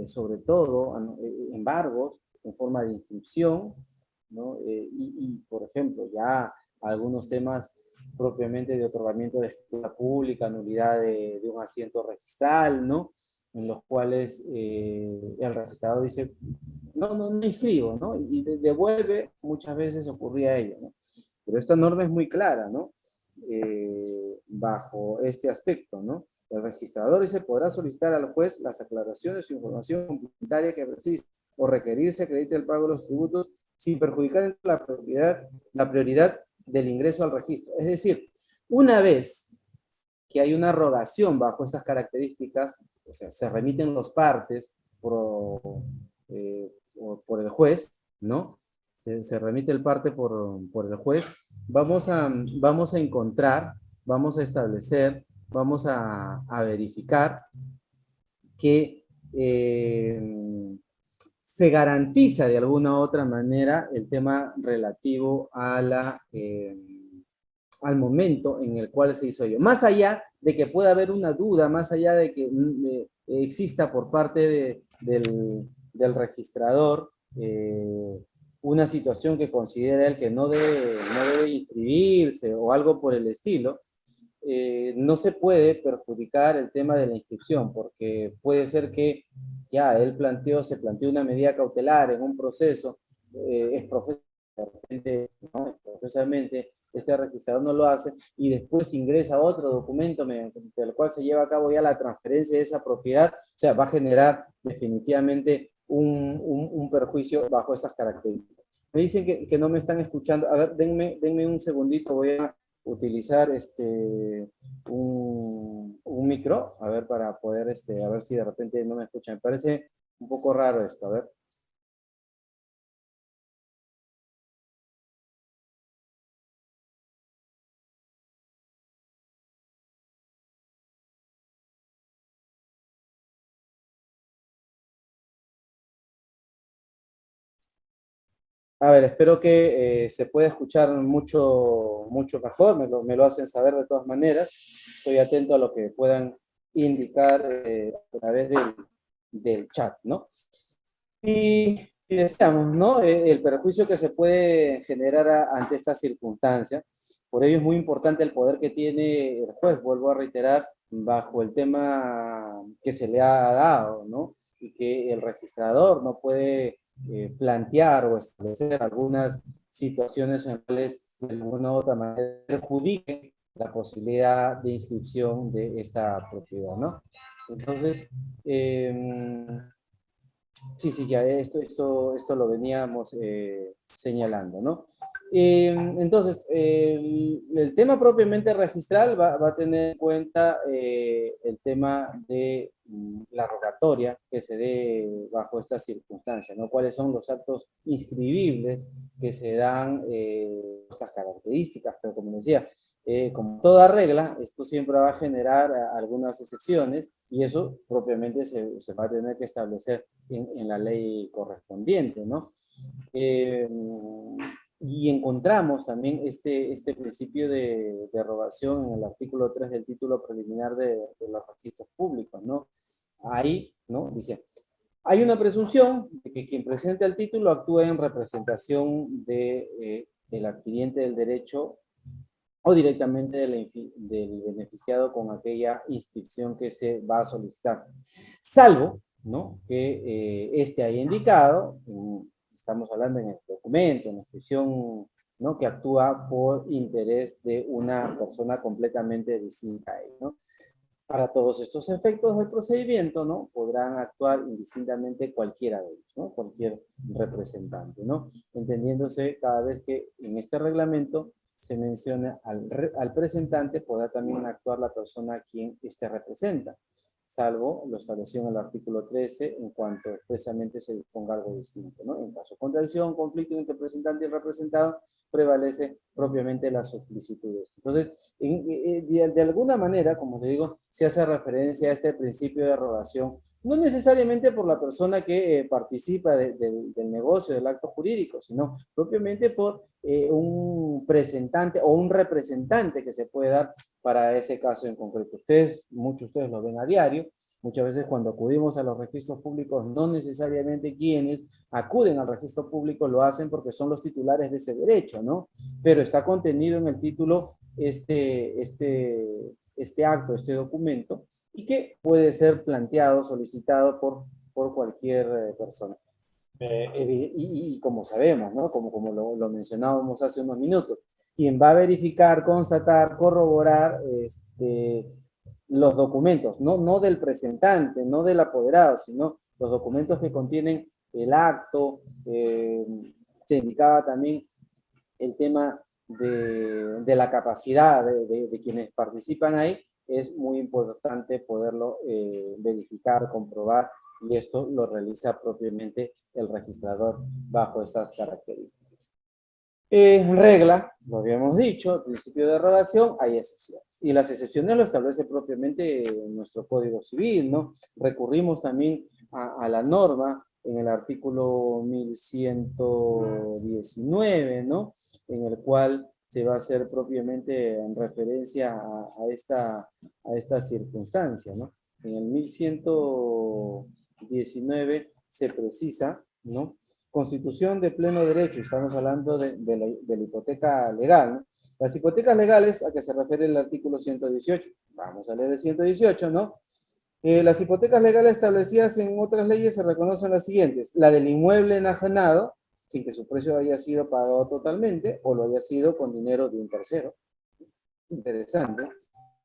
S1: Sobre todo, embargos en forma de inscripción, ¿no? Por ejemplo, ya algunos temas propiamente de otorgamiento de escritura pública, nulidad de un asiento registral, ¿no? En los cuales el registrador dice, no inscribo, ¿no? Y devuelve, muchas veces ocurría ello, ¿no? Pero esta norma es muy clara, ¿no? Bajo este aspecto, ¿no? El registrador dice, podrá solicitar al juez las aclaraciones o información complementaria que precise o requerirse acredite el pago de los tributos sin perjudicar la prioridad del ingreso al registro. Es decir, una vez que hay una rogación bajo estas características, o sea, se remiten los partes por el juez, ¿no? Se remite el parte por el juez, vamos a encontrar, vamos a establecer, vamos a verificar que se garantiza de alguna u otra manera el tema relativo a al momento en el cual se hizo ello. Más allá de que pueda haber una duda, más allá de que exista por parte del registrador una situación que considera él que no debe inscribirse o algo por el estilo, no se puede perjudicar el tema de la inscripción, porque puede ser que ya él se planteó una medida cautelar en un proceso, es profesor, ¿no? Profesionalmente, este registrador no lo hace, y después ingresa otro documento mediante el cual se lleva a cabo ya la transferencia de esa propiedad, o sea, va a generar definitivamente un perjuicio bajo esas características. Me dicen que no me están escuchando. A ver, denme un segundito, voy a utilizar un micro, a ver, para poder, a ver si de repente no me escuchan. Me parece un poco raro esto, a ver. A ver, espero que se pueda escuchar mucho mejor, me lo hacen saber de todas maneras. Estoy atento a lo que puedan indicar a través del chat, ¿no? Y decíamos, ¿no? El perjuicio que se puede generar ante esta circunstancia. Por ello es muy importante el poder que tiene el juez, vuelvo a reiterar, bajo el tema que se le ha dado, ¿no? Y que el registrador no puede plantear o establecer algunas situaciones en las cuales de alguna u otra manera perjudiquen la posibilidad de inscripción de esta propiedad, ¿no? Entonces, sí, sí, ya esto lo veníamos señalando, ¿no? Entonces, el tema propiamente registral va a tener en cuenta el tema de la rogatoria que se dé bajo estas circunstancias, ¿no? ¿Cuáles son los actos inscribibles que se dan estas características? Pero como decía, como toda regla, esto siempre va a generar algunas excepciones y eso propiamente se va a tener que establecer en la ley correspondiente, ¿no? Eh, y encontramos también este principio de derogación en el artículo 3 del título preliminar de los registros públicos, ¿no? Ahí, ¿no? Dice, hay una presunción de que quien presenta el título actúa en representación del adquiriente del derecho o directamente del beneficiado con aquella inscripción que se va a solicitar. Salvo, ¿no? Que este haya indicado, estamos hablando en el documento, en la inscripción, ¿no? Que actúa por interés de una persona completamente distinta a él, ¿no? Para todos estos efectos del procedimiento, ¿no? Podrán actuar indistintamente cualquiera de ellos, ¿no? Cualquier representante, ¿no? Entendiéndose cada vez que en este reglamento se menciona al presentante, podrá también actuar la persona a quien éste representa, salvo lo establecido en el artículo 13 en cuanto expresamente se disponga algo distinto, ¿no? En caso de contradicción, conflicto entre presentante y representado, prevalece propiamente las solicitudes. Entonces, de alguna manera, como te digo, se hace referencia a este principio de rogación, no necesariamente por la persona que participa del negocio, del acto jurídico, sino propiamente por un presentante o un representante que se puede dar para ese caso en concreto. Muchos de ustedes lo ven a diario. Muchas veces cuando acudimos a los registros públicos, no necesariamente quienes acuden al registro público lo hacen porque son los titulares de ese derecho, ¿no? Pero está contenido en el título este acto, este documento, y que puede ser planteado, solicitado por cualquier persona. Y como sabemos, ¿no? Como lo mencionábamos hace unos minutos, quien va a verificar, constatar, corroborar los documentos, no del presentante, no del apoderado, sino los documentos que contienen el acto. Se indicaba también el tema de la capacidad de quienes participan ahí. Es muy importante poderlo verificar, comprobar, y esto lo realiza propiamente el registrador bajo esas características. Regla, lo habíamos dicho, el principio de rogación, hay excepciones. Y las excepciones lo establece propiamente nuestro Código Civil, ¿no? Recurrimos también a la norma en el artículo 1119, ¿no? En el cual se va a hacer propiamente en referencia a esta circunstancia, ¿no? En el 1119 se precisa, ¿no? constitución de pleno derecho, estamos hablando de la hipoteca legal, ¿no? Las hipotecas legales, a que se refiere el artículo 118. Vamos a leer el 118, ¿no? Las hipotecas legales establecidas en otras leyes se reconocen las siguientes: la del inmueble enajenado, sin que su precio haya sido pagado totalmente, o lo haya sido con dinero de un tercero. Interesante.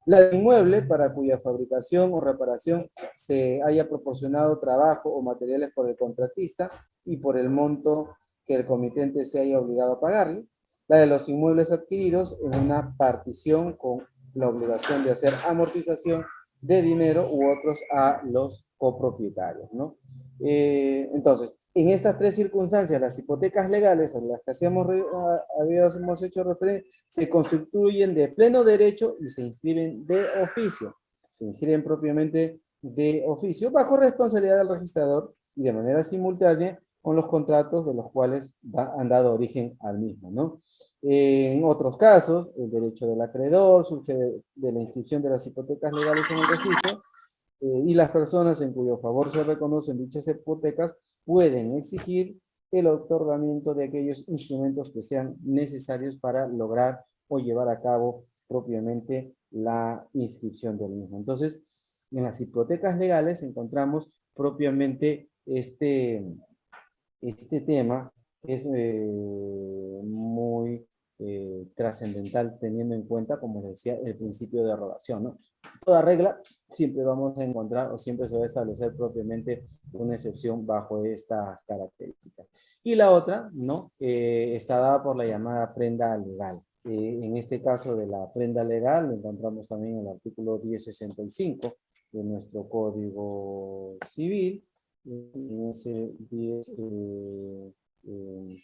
S1: La del inmueble para cuya fabricación o reparación se haya proporcionado trabajo o materiales por el contratista y por el monto que el comitente se haya obligado a pagarle. La de los inmuebles adquiridos en una partición con la obligación de hacer amortización de dinero u otros a los copropietarios, ¿no? Entonces, en estas tres circunstancias, las hipotecas legales a las que habíamos hecho referencia, se constituyen de pleno derecho y se inscriben de oficio. Se inscriben propiamente de oficio bajo responsabilidad del registrador y de manera simultánea con los contratos de los cuales han dado origen al mismo, ¿no? En otros casos, el derecho del acreedor surge de la inscripción de las hipotecas legales en el registro, y las personas en cuyo favor se reconocen dichas hipotecas pueden exigir el otorgamiento de aquellos instrumentos que sean necesarios para lograr o llevar a cabo propiamente la inscripción del mismo. Entonces, en las hipotecas legales encontramos propiamente este tema, que es muy trascendental, teniendo en cuenta, como les decía, el principio de rogación, ¿no? Toda regla siempre vamos a encontrar o siempre se va a establecer propiamente una excepción bajo esta característica. Y la otra, ¿no? Está dada por la llamada prenda legal. En este caso de la prenda legal, lo encontramos también en el artículo 1065 de nuestro Código Civil, en ese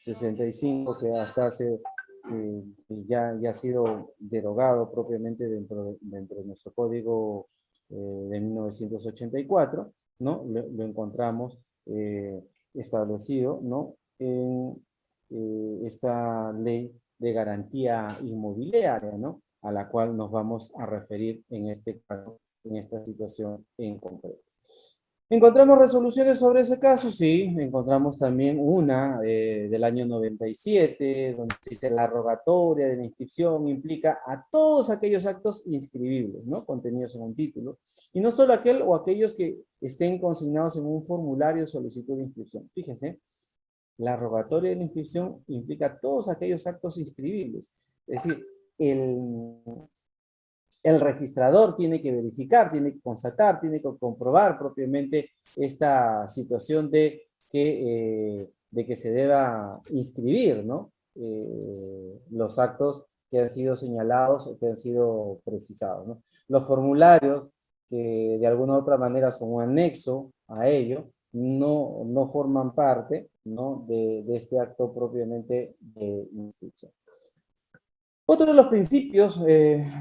S1: 65 que hasta hace ya ha sido derogado propiamente dentro de nuestro código de 1984, ¿no? Lo encontramos establecido, ¿no? En esta ley de garantía inmobiliaria, ¿no? A la cual nos vamos a referir en este caso, en esta situación en concreto. ¿Encontramos resoluciones sobre ese caso? Sí, encontramos también una del año 97, donde se dice la rogatoria de la inscripción implica a todos aquellos actos inscribibles, ¿no? Contenidos en un título, y no solo aquel o aquellos que estén consignados en un formulario de solicitud de inscripción. Fíjense, la rogatoria de la inscripción implica todos aquellos actos inscribibles, es decir, el registrador tiene que verificar, tiene que constatar, tiene que comprobar propiamente esta situación de que se deba inscribir, ¿no? Los actos que han sido señalados o que han sido precisados, ¿no? Los formularios que de alguna u otra manera son un anexo a ello, no forman parte, ¿no? de este acto propiamente de inscripción. Otro de los principios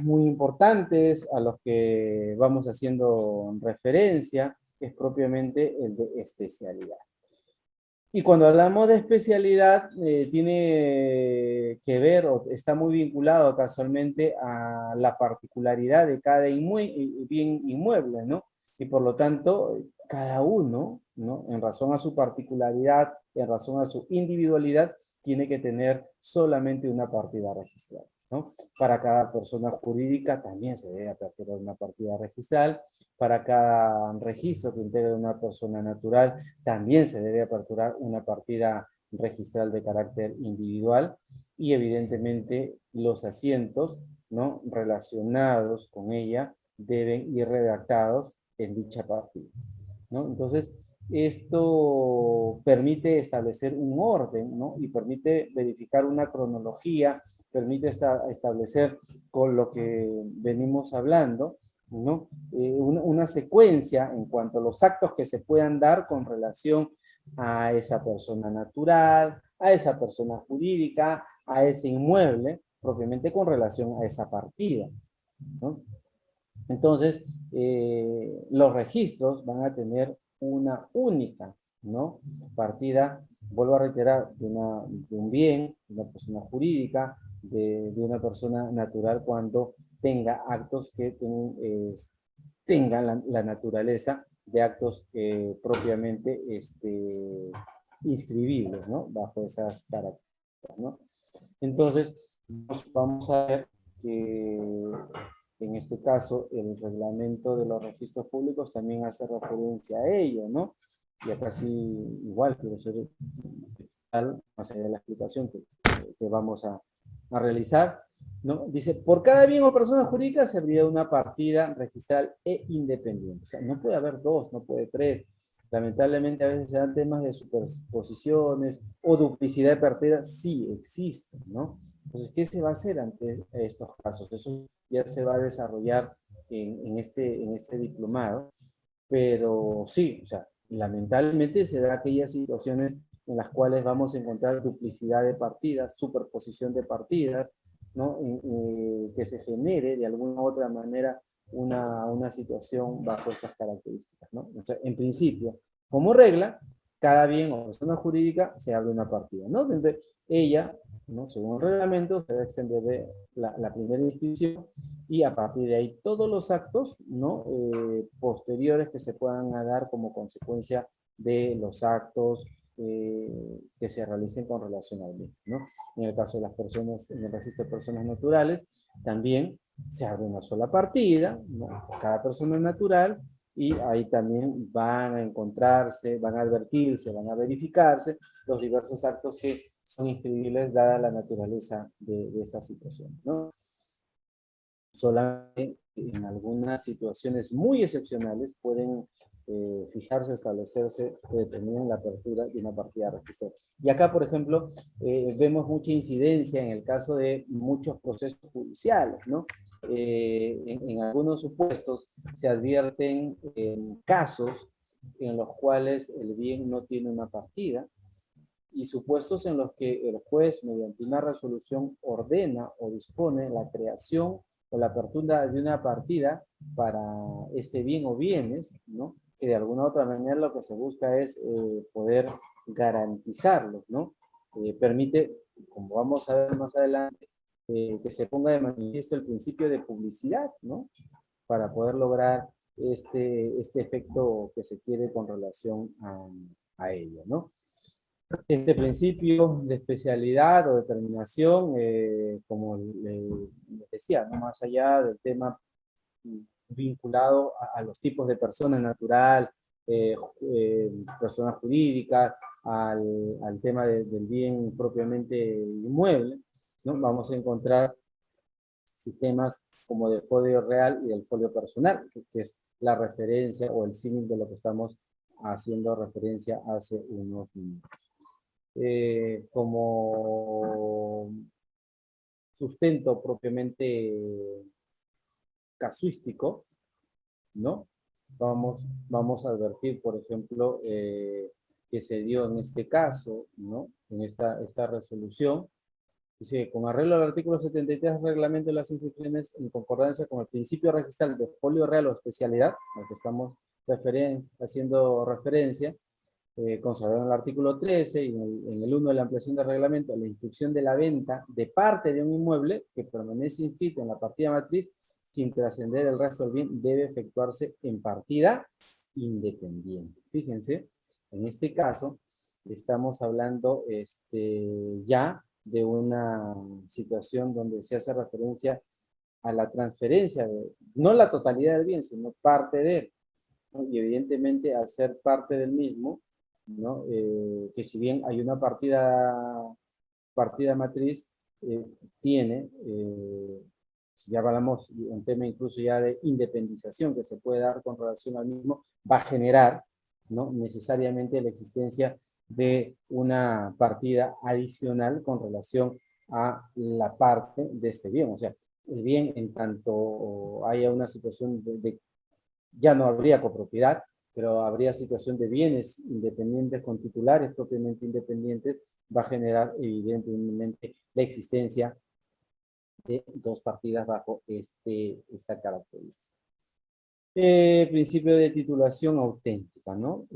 S1: muy importantes a los que vamos haciendo referencia es propiamente el de especialidad. Y cuando hablamos de especialidad, tiene que ver o está muy vinculado casualmente a la particularidad de cada bien inmueble, ¿no? Y por lo tanto, cada uno, ¿no? En razón a su particularidad, en razón a su individualidad, tiene que tener solamente una partida registrada, ¿no? Para cada persona jurídica también se debe aperturar una partida registral. Para cada registro que integre una persona natural, también se debe aperturar una partida registral de carácter individual, y evidentemente los asientos, ¿no? relacionados con ella deben ir redactados en dicha partida, ¿no? Entonces, esto permite establecer un orden, ¿no? Y permite verificar una cronología, permite establecer con lo que venimos hablando, ¿no? Una secuencia en cuanto a los actos que se puedan dar con relación a esa persona natural, a esa persona jurídica, a ese inmueble, propiamente con relación a esa partida, ¿no? Entonces, los registros van a tener una única, ¿no? partida, vuelvo a reiterar, de un bien, de una persona jurídica, de una persona natural, cuando tenga actos que tengan la naturaleza de actos propiamente inscribibles, ¿no? Bajo esas características, ¿no? Entonces, vamos a ver que en este caso el reglamento de los registros públicos también hace referencia a ello, ¿no? Y acá sí, igual quiero ser más allá de la explicación que vamos a realizar, ¿no? Dice, por cada bien o persona jurídica se abrirá una partida registral e independiente. O sea, no puede haber dos, no puede tres. Lamentablemente a veces se dan temas de superposiciones o duplicidad de partidas, sí existen, ¿no? Entonces, ¿qué se va a hacer ante estos casos? Eso ya se va a desarrollar en este diplomado, pero sí, o sea, lamentablemente se da aquellas situaciones en las cuales vamos a encontrar duplicidad de partidas, superposición de partidas, ¿no? Que se genere de alguna u otra manera una situación bajo esas características, ¿no? O sea, en principio, como regla, cada bien o persona jurídica se abre una partida, ¿no? Entonces, ella, ¿no? Según el reglamento, se va a extender de la primera inscripción y a partir de ahí todos los actos, ¿no? Posteriores que se puedan dar como consecuencia de los actos que se realicen con relación al mismo, ¿no? En el caso de las personas, en el registro de personas naturales, también se abre una sola partida, ¿no? Cada persona natural, y ahí también van a encontrarse, van a advertirse, van a verificarse los diversos actos que son inscribibles dada la naturaleza de esa situación, ¿no? Solamente en algunas situaciones muy excepcionales pueden fijarse o establecerse que determinen la apertura de una partida registrada. Y acá, por ejemplo, vemos mucha incidencia en el caso de muchos procesos judiciales, ¿no? En algunos supuestos se advierten casos en los cuales el bien no tiene una partida, y supuestos en los que el juez, mediante una resolución, ordena o dispone la creación o la apertura de una partida para este bien o bienes, ¿no? Que de alguna u otra manera lo que se busca es poder garantizarlos, ¿no? Permite, como vamos a ver más adelante, que se ponga de manifiesto el principio de publicidad, ¿no? Para poder lograr este efecto que se quiere con relación a ello, ¿no? Este principio de especialidad o determinación, como les decía, ¿no? Más allá del tema vinculado a los tipos de personas natural, personas jurídicas, al tema del bien propiamente inmueble, ¿no? Vamos a encontrar sistemas como del folio real y del folio personal, que es la referencia o el símil de lo que estamos haciendo referencia hace unos minutos. Como sustento propiamente casuístico, ¿no? Vamos a advertir, por ejemplo, que se dio en este caso, ¿no? En esta resolución. Dice, con arreglo al artículo 73 del reglamento de las inscripciones en concordancia con el principio registral de folio real o especialidad, al que estamos haciendo referencia, consagrado en el artículo 13 y en el 1 de la ampliación del reglamento, la inscripción de la venta de parte de un inmueble que permanece inscrito en la partida matriz sin trascender el resto del bien debe efectuarse en partida independiente. Fíjense, en este caso estamos hablando ya de una situación donde se hace referencia a la transferencia, no la totalidad del bien, sino parte de él, ¿no? Y evidentemente al ser parte del mismo, ¿no? Que si bien hay una partida matriz, tiene, si ya hablamos un tema incluso ya de independización que se puede dar con relación al mismo, va a generar, ¿no? Necesariamente la existencia de una partida adicional con relación a la parte de este bien. O sea, el bien en tanto haya una situación ya no habría copropiedad, pero habría situación de bienes independientes con titulares propiamente independientes, va a generar evidentemente la existencia de dos partidas bajo esta característica. Principio de titulación auténtica, ¿no?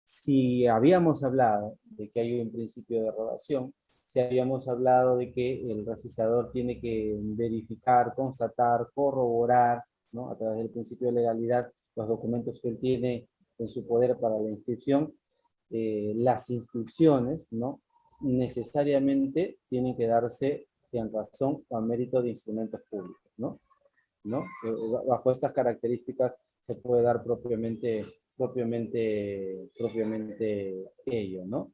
S1: Si habíamos hablado de que hay un principio de rogación, si habíamos hablado de que el registrador tiene que verificar, constatar, corroborar, ¿no? A través del principio de legalidad, los documentos que él tiene en su poder para la inscripción, las inscripciones, ¿no? Necesariamente tienen que darse en razón o a mérito de instrumentos públicos, ¿no? ¿No? Bajo estas características se puede dar propiamente ello, ¿no?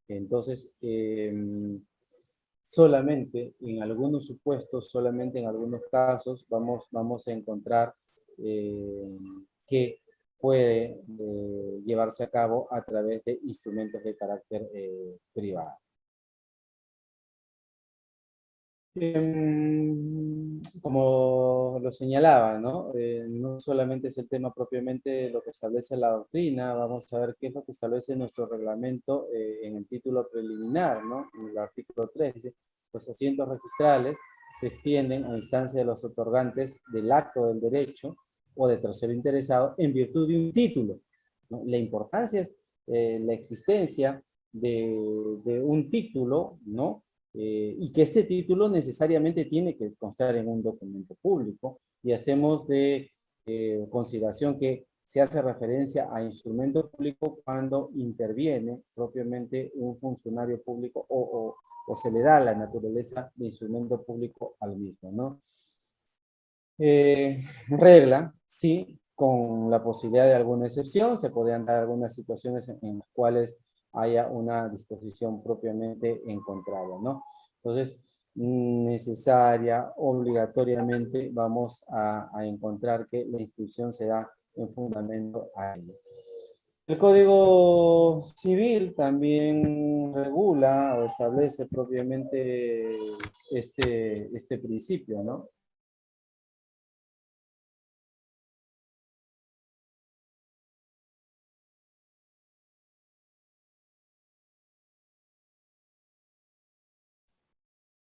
S1: Entonces, solamente en algunos supuestos, solamente en algunos casos, vamos a encontrar eh, que puede llevarse a cabo a través de instrumentos de carácter privado. Como lo señalaba, ¿no? No solamente es el tema propiamente lo que establece la doctrina, vamos a ver qué es lo que establece nuestro reglamento en el título preliminar, ¿no? En el artículo 3 dice, los asientos registrales se extienden a instancia de los otorgantes del acto del derecho o de tercero interesado en virtud de un título, ¿no? La importancia es la existencia de un título, ¿no? Y que este título necesariamente tiene que constar en un documento público y hacemos de consideración que se hace referencia a instrumento público cuando interviene propiamente un funcionario público o se le da la naturaleza de instrumento público al mismo, ¿no? Regla, sí, con la posibilidad de alguna excepción, se podrían dar algunas situaciones en las cuales haya una disposición propiamente encontrada, ¿no? Entonces, necesaria, obligatoriamente, vamos a encontrar que la inscripción se da en fundamento a ello. El Código Civil también regula o establece propiamente este principio, ¿no?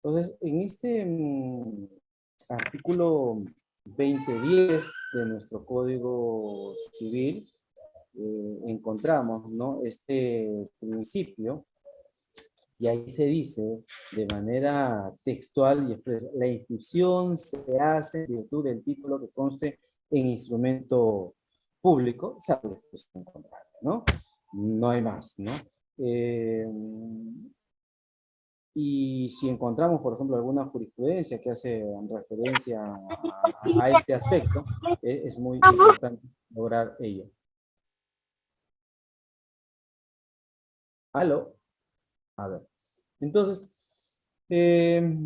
S1: Entonces, en este artículo 2010 de nuestro Código Civil, encontramos, ¿no? Este principio, y ahí se dice de manera textual y expresa, la inscripción se hace en virtud del título que conste en instrumento público, salvo disposición contraria, ¿no? No hay más, ¿no? Eh, y si encontramos, por ejemplo, alguna jurisprudencia que hace referencia a este aspecto, es muy importante lograr ello. ¿Aló? A ver. Entonces, eh,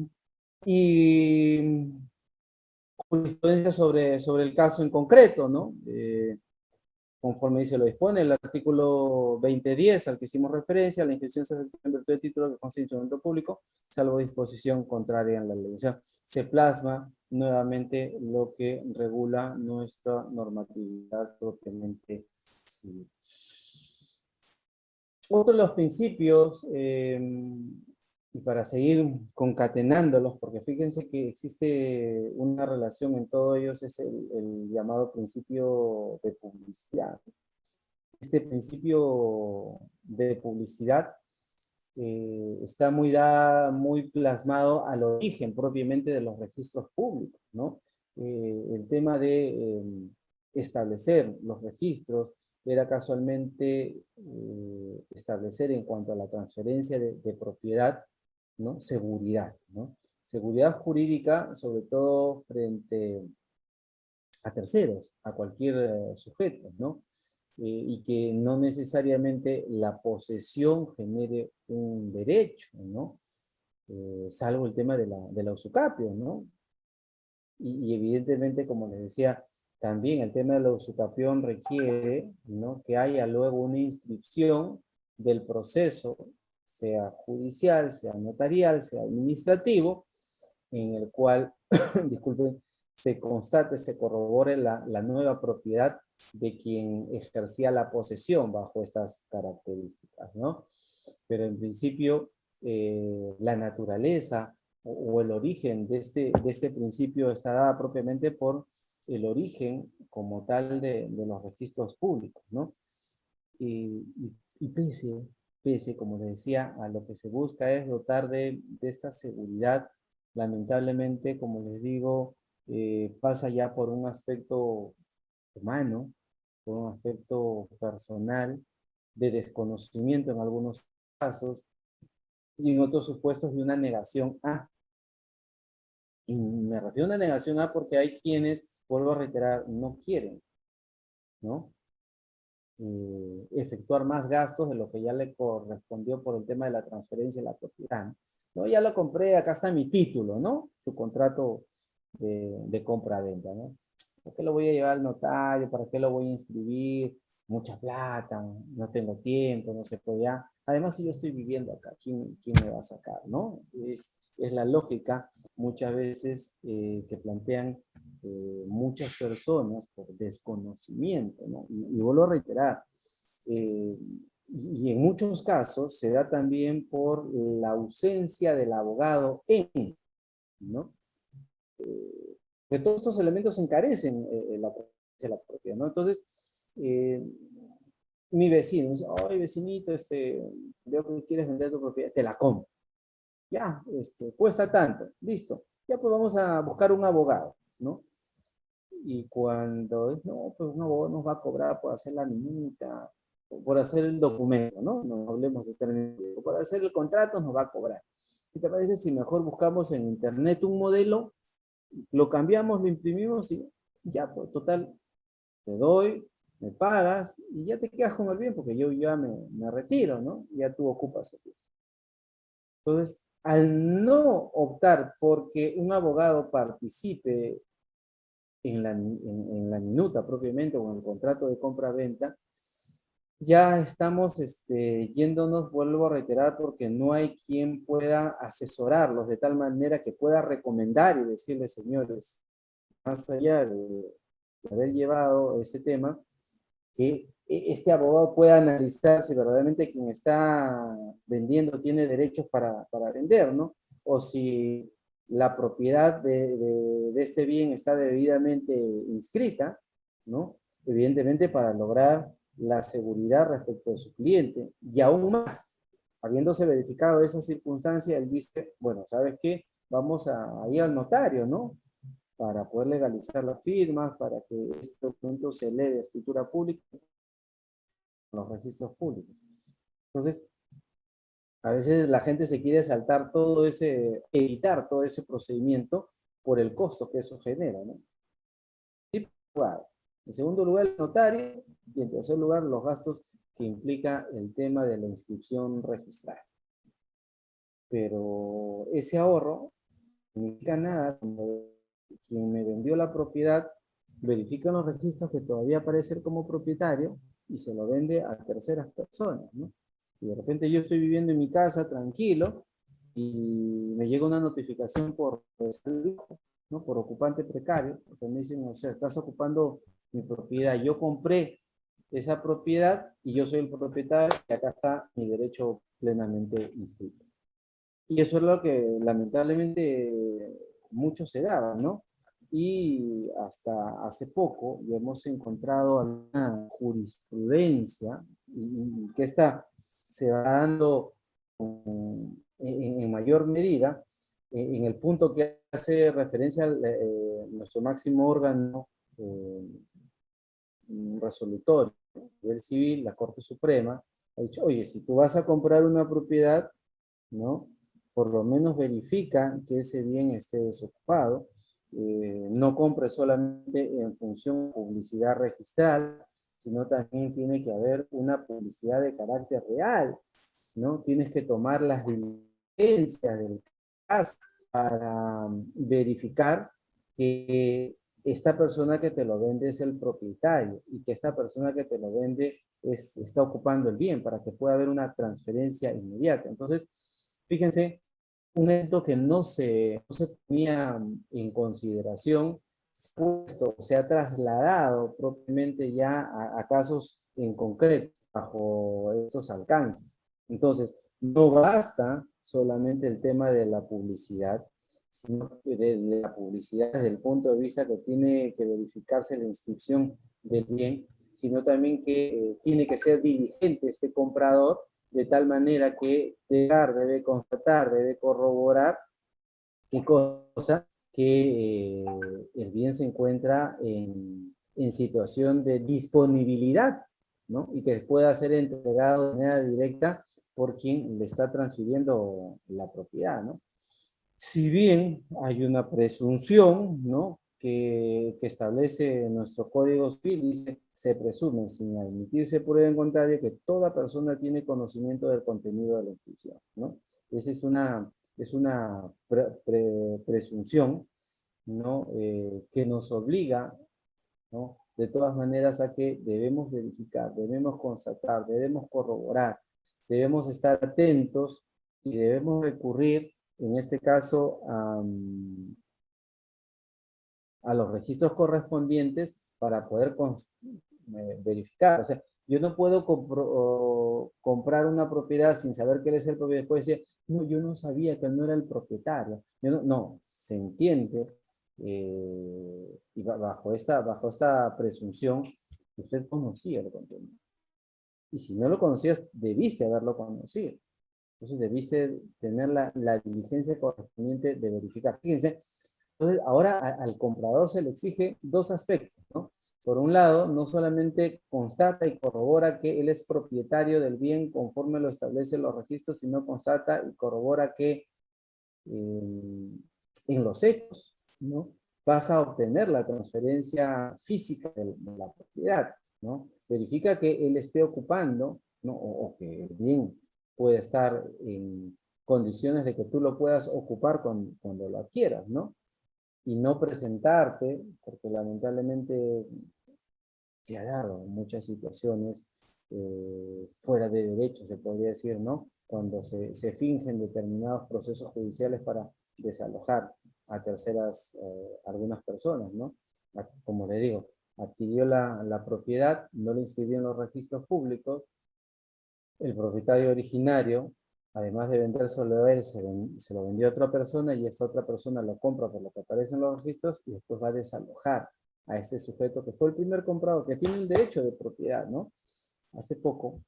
S1: y jurisprudencia sobre el caso en concreto, ¿no? Conforme dice lo dispone el artículo 2010 al que hicimos referencia, la inscripción se efectúa en virtud de título que constituye instrumento público, salvo disposición contraria en la ley. O sea, se plasma nuevamente lo que regula nuestra normatividad propiamente civil. Otro de los principios, y para seguir concatenándolos, porque fíjense que existe una relación en todos ellos, es el llamado principio de publicidad. Este principio de publicidad está muy plasmado al origen propiamente de los registros públicos, ¿no? El tema de establecer los registros era casualmente establecer en cuanto a la transferencia de propiedad, ¿no? Seguridad, ¿no? Seguridad jurídica, sobre todo frente a terceros, a cualquier sujeto, ¿no? Y que no necesariamente la posesión genere un derecho, ¿no? Salvo el tema de la usucapio, ¿no? Y evidentemente, como les decía, también el tema de la usucapión requiere, ¿no? Que haya luego una inscripción del proceso, sea judicial, sea notarial, sea administrativo, en el cual, disculpen, se constate, se corrobore la nueva propiedad de quien ejercía la posesión bajo estas características, ¿no? Pero en principio, la naturaleza o el origen de este principio está dada propiamente por el origen como tal de los registros públicos, ¿no? Y pese, como les decía, a lo que se busca es dotar de esta seguridad, lamentablemente, como les digo, pasa ya por un aspecto humano, por un aspecto personal, de desconocimiento en algunos casos, y en otros supuestos de una negación a. Y me refiero a una negación a porque hay quienes, vuelvo a reiterar, no quieren, ¿no? Efectuar más gastos de lo que ya le correspondió por el tema de la transferencia de la propiedad. ¿No? Ya lo compré, acá está mi título, ¿no? Su contrato de compra-venta, ¿no? ¿Por qué lo voy a llevar al notario? ¿Para qué lo voy a inscribir? Mucha plata, no tengo tiempo, no se puede ya. Además, si yo estoy viviendo acá, ¿quién me va a sacar, no? Es la lógica muchas veces que plantean muchas personas por desconocimiento, ¿no? Y vuelvo a reiterar, eh, y en muchos casos se da también por la ausencia del abogado ¿no? Que todos estos elementos encarecen la propiedad, ¿no? Entonces, eh, mi vecino dice, oye, vecinito, veo que quieres vender tu propiedad, te la compro. Ya, cuesta tanto, listo. Ya pues vamos a buscar un abogado, ¿no? Y cuando, no, pues un abogado nos va a cobrar por hacer la minuta, o por hacer el documento, ¿no? No hablemos de términos, por hacer el contrato nos va a cobrar. ¿Qué te parece si mejor buscamos en internet un modelo, lo cambiamos, lo imprimimos y ya, pues total, te doy, me pagas y ya te quedas con el bien porque yo ya me retiro, ¿no? Ya tú ocupas el bien. Entonces, al no optar porque un abogado participe en la minuta propiamente o en el contrato de compra-venta, ya estamos yéndonos, vuelvo a reiterar, porque no hay quien pueda asesorarlos de tal manera que pueda recomendar y decirles, señores, más allá de haber llevado este tema, que este abogado pueda analizar si verdaderamente quien está vendiendo tiene derechos para vender, ¿no? O si la propiedad de este bien está debidamente inscrita, ¿no? Evidentemente para lograr la seguridad respecto de su cliente. Y aún más, habiéndose verificado esa circunstancia, él dice, bueno, ¿sabes qué? Vamos a ir al notario, ¿no? Para poder legalizar las firmas, para que este documento se eleve a escritura pública en los registros públicos. Entonces, a veces la gente se quiere saltar todo evitar todo ese procedimiento por el costo que eso genera, ¿no? Sí, claro. En segundo lugar, el notario, y en tercer lugar, los gastos que implica el tema de la inscripción registral. Pero ese ahorro no implica nada cuando quien me vendió la propiedad verifica en los registros que todavía aparece como propietario y se lo vende a terceras personas, ¿no? Y de repente yo estoy viviendo en mi casa tranquilo y me llega una notificación por ¿no? Por ocupante precario, porque me dicen, o sea, estás ocupando mi propiedad. Yo compré esa propiedad y yo soy el propietario y acá está mi derecho plenamente inscrito. Y eso es lo que lamentablemente mucho se daba, ¿no? Y hasta hace poco ya hemos encontrado alguna jurisprudencia y que esta se va dando en mayor medida en el punto que hace referencia a nuestro máximo órgano resolutorio, el civil, la Corte Suprema, ha dicho, oye, si tú vas a comprar una propiedad, ¿no? Por lo menos verifica que ese bien esté desocupado. No compre solamente en función de publicidad registral, sino también tiene que haber una publicidad de carácter real, ¿no? Tienes que tomar las diligencias del caso para verificar que esta persona que te lo vende es el propietario y que esta persona que te lo vende está ocupando el bien para que pueda haber una transferencia inmediata. Entonces, fíjense, un evento que no se tenía en consideración se ha trasladado propiamente ya a casos en concreto bajo estos alcances. Entonces, no basta solamente el tema de la publicidad, sino de la publicidad desde el punto de vista que tiene que verificarse la inscripción del bien, sino también que tiene que ser diligente este comprador de tal manera que debe constatar, debe corroborar qué cosa que el bien se encuentra en situación de disponibilidad, ¿no? Y que pueda ser entregado de manera directa por quien le está transfiriendo la propiedad, ¿no? Si bien hay una presunción, ¿no? Que establece nuestro Código Civil, dice, se presume, sin admitirse prueba en contrario, que toda persona tiene conocimiento del contenido de la inscripción, ¿no? Esa es una presunción, ¿no? Que nos obliga, ¿no? De todas maneras a que debemos verificar, debemos constatar, debemos corroborar, debemos estar atentos y debemos recurrir, en este caso, a los registros correspondientes para poder verificar. O sea, yo no puedo comprar una propiedad sin saber que él es el propietario. Después decir, no, yo no sabía que él no era el propietario. Yo no, no, se entiende. Y bajo esta presunción, usted conocía el contenido. Y si no lo conocías, debiste haberlo conocido. Entonces debiste tener la diligencia correspondiente de verificar. Fíjense, entonces ahora al comprador se le exige dos aspectos, ¿no? Por un lado, no solamente constata y corrobora que él es propietario del bien conforme lo establecen los registros, sino constata y corrobora que en los hechos, ¿no? Vas a obtener la transferencia física de la propiedad, ¿no? Verifica que él esté ocupando, ¿no? O que el bien puede estar en condiciones de que tú lo puedas ocupar cuando lo adquieras, ¿no? Y no presentarte, porque lamentablemente se ha dado muchas situaciones fuera de derecho, se podría decir, ¿no? Cuando se fingen determinados procesos judiciales para desalojar a terceras, algunas personas, ¿no? Como le digo, adquirió la propiedad, no la inscribió en los registros públicos, el propietario originario, además de vendérselo a él, se lo vendió a otra persona y esta otra persona lo compra por lo que aparece en los registros y después va a desalojar a ese sujeto que fue el primer comprador, que tiene un derecho de propiedad, ¿no? Hace poco,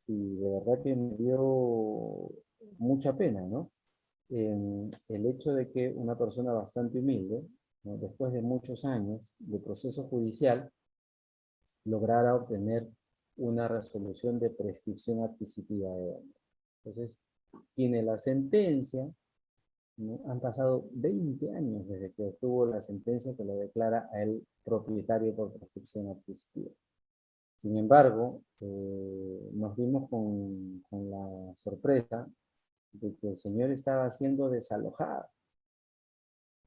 S1: y de verdad que me dio mucha pena, ¿no? El hecho de que una persona bastante humilde, ¿no? Después de muchos años de proceso judicial, lograra obtener una resolución de prescripción adquisitiva de daño. Entonces, tiene la sentencia, ¿no? Han pasado 20 años desde que obtuvo la sentencia que lo declara a él propietario por prescripción adquisitiva. Sin embargo, nos vimos con la sorpresa de que el señor estaba siendo desalojado.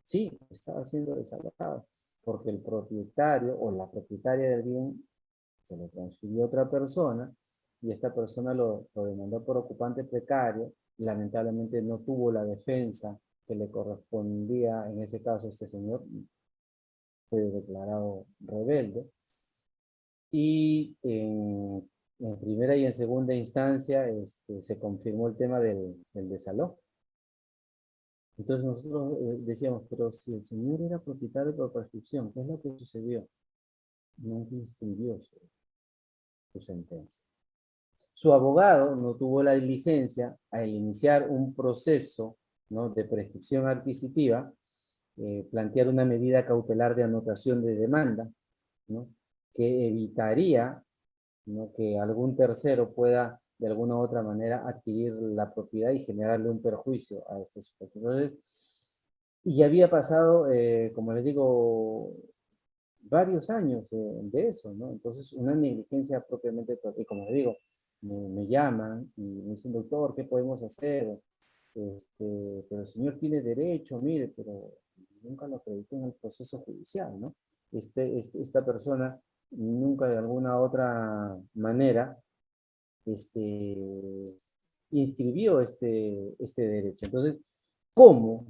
S1: Sí, estaba siendo desalojado, porque el propietario o la propietaria del bien se lo transfirió a otra persona y esta persona lo demandó por ocupante precario y lamentablemente no tuvo la defensa que le correspondía en ese caso a este señor, fue declarado rebelde y en primera y en segunda instancia se confirmó el tema del desalojo. Entonces nosotros decíamos, pero si el señor era propietario por prescripción, ¿qué es lo que sucedió? Nunca inscribió su sentencia. Su abogado no tuvo la diligencia al iniciar un proceso, ¿no? De prescripción adquisitiva, plantear una medida cautelar de anotación de demanda, ¿no? Que evitaría, ¿no? Que algún tercero pueda de alguna u otra manera adquirir la propiedad y generarle un perjuicio a este sujeto. Entonces, y ya había pasado, como les digo, varios años de eso, ¿no? Entonces, una negligencia propiamente, y como les digo, me llaman y me dicen, doctor, ¿qué podemos hacer? Pero el señor tiene derecho, mire, pero nunca lo acreditó en el proceso judicial, ¿no? Esta persona nunca de alguna otra manera inscribió este derecho. Entonces, ¿cómo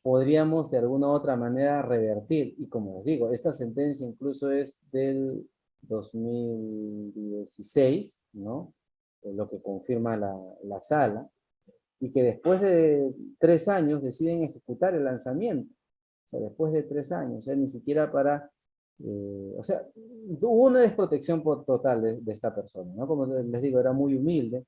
S1: podríamos de alguna u otra manera revertir? Y como les digo, esta sentencia incluso es del 2016, ¿no? Lo que confirma la sala, y que después de 3 años deciden ejecutar el lanzamiento. O sea, después de 3 años, o sea, ni siquiera para, o sea, hubo una desprotección total de esta persona, ¿no? Como les digo, era muy humilde,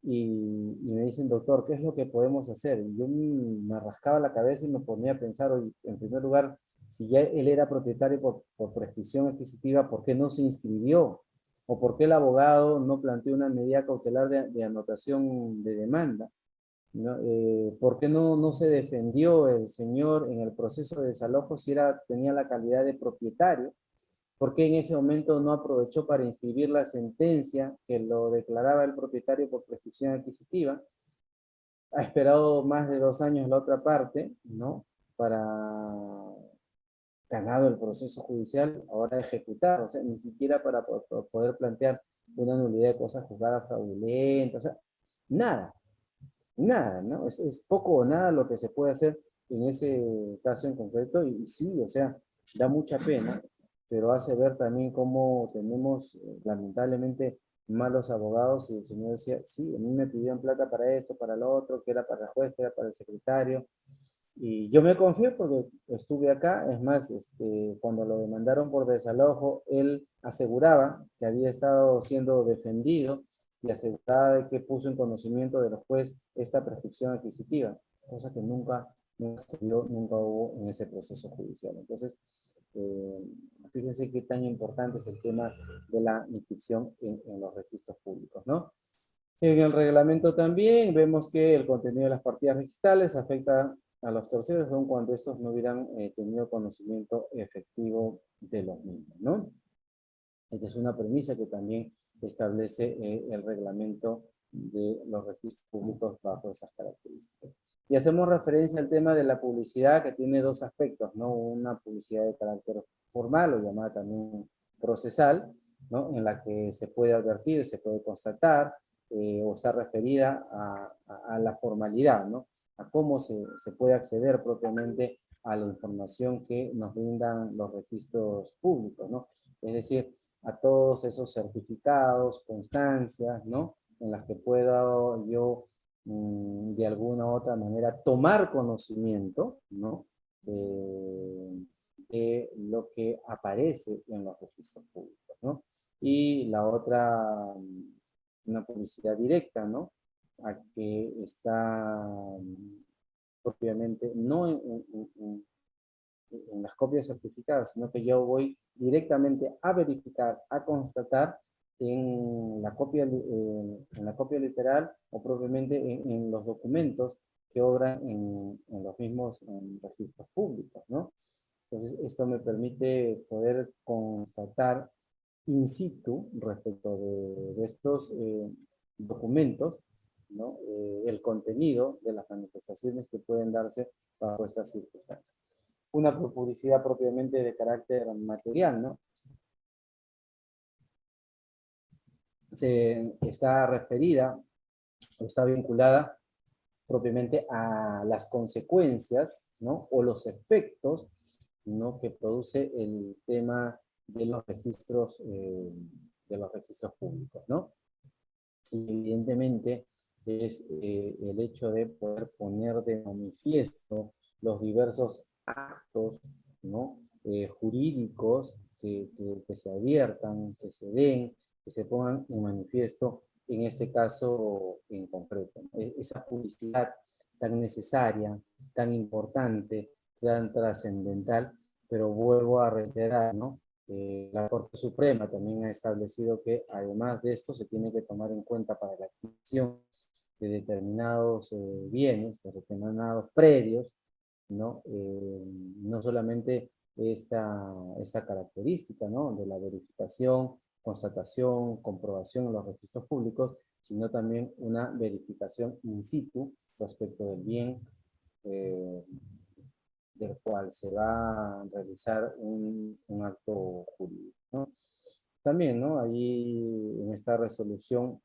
S1: y me dicen, doctor, ¿qué es lo que podemos hacer? Y yo me rascaba la cabeza y me ponía a pensar, en primer lugar, Si ya él era propietario por prescripción adquisitiva, ¿por qué no se inscribió? ¿O por qué el abogado no planteó una medida cautelar de anotación de demanda? ¿No? ¿Por qué no se defendió el señor en el proceso de desalojo si tenía la calidad de propietario? ¿Por qué en ese momento no aprovechó para inscribir la sentencia que lo declaraba el propietario por prescripción adquisitiva? Ha esperado más de 2 años la otra parte, ¿no? Para ganado el proceso judicial, ahora ejecutar, o sea, ni siquiera para poder plantear una nulidad de cosas juzgadas fraudulentas, o sea, nada, nada, ¿no? Es poco o nada lo que se puede hacer en ese caso en concreto, y sí, o sea, da mucha pena, pero hace ver también cómo tenemos, lamentablemente, malos abogados, y el señor decía, sí, a mí me pidieron plata para eso, para lo otro, que era para el juez, que era para el secretario, y yo me confié porque estuve acá, es más, cuando lo demandaron por desalojo, él aseguraba que había estado siendo defendido y aseguraba de que puso en conocimiento de los jueces esta prescripción adquisitiva, cosa que nunca se dio, nunca hubo en ese proceso judicial. Entonces, eh, fíjense qué tan importante es el tema de la inscripción en los registros públicos, ¿no? En el reglamento también vemos que el contenido de las partidas registrales afecta a los terceros, aun cuando estos no hubieran tenido conocimiento efectivo de los mismos, ¿no? Esta es una premisa que también establece el reglamento de los registros públicos bajo esas características. Y hacemos referencia al tema de la publicidad, que tiene dos aspectos, ¿no? Una publicidad de carácter formal, o llamada también procesal, ¿no? En la que se puede advertir, se puede constatar, o está referida a la formalidad, ¿no? A cómo se puede acceder propiamente a la información que nos brindan los registros públicos, ¿no? Es decir, a todos esos certificados, constancias, ¿no? En las que pueda yo de alguna u otra manera tomar conocimiento, ¿no? De lo que aparece en los registros públicos, ¿no? Y la otra, una publicidad directa, ¿no? A que está propiamente, no en las copias certificadas, sino que yo voy directamente a verificar, a constatar en la copia literal o propiamente en los documentos que obran en los mismos registros públicos, ¿no? Entonces, esto me permite poder constatar in situ respecto de estos documentos, ¿no? El contenido de las manifestaciones que pueden darse bajo estas circunstancias. Una publicidad propiamente de carácter material, ¿no? Está referida o está vinculada propiamente a las consecuencias, ¿no? O los efectos, ¿no? Que produce el tema de los registros públicos, ¿no? Y evidentemente es el hecho de poder poner de manifiesto los diversos actos, ¿no? Jurídicos que se adviertan, que se den, que se pongan en manifiesto en este caso en concreto. Esa publicidad tan necesaria, tan importante, tan trascendental, pero vuelvo a reiterar, ¿no? La Corte Suprema también ha establecido que además de esto se tiene que tomar en cuenta para la adquisición de determinados bienes, de determinados predios, ¿no? No solamente esta característica, ¿no? De la verificación, constatación, comprobación en los registros públicos, sino también una verificación in situ respecto del bien del cual se va a realizar un acto jurídico, ¿no? También, ¿no? Ahí en esta resolución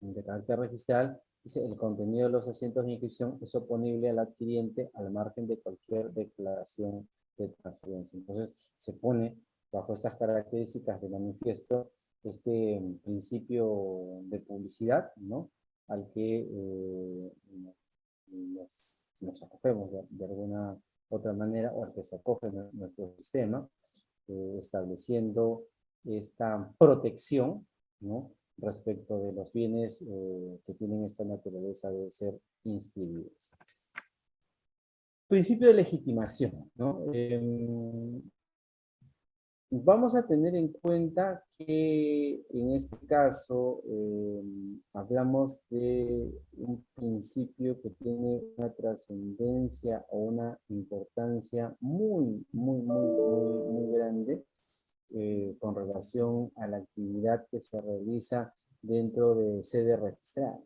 S1: de carácter registral, dice, el contenido de los asientos de inscripción es oponible al adquiriente al margen de cualquier declaración de transferencia. Entonces, se pone bajo estas características de manifiesto este principio de publicidad, ¿no? Al que nos acogemos de alguna otra manera, o al que se acoge nuestro sistema, estableciendo esta protección, ¿no? Respecto de los bienes que tienen esta naturaleza de ser inscribidos. Principio de legitimación, ¿no? Vamos a tener en cuenta que en este caso hablamos de un principio que tiene una trascendencia o una importancia muy grande con relación a la actividad que se realiza dentro de sede registrada.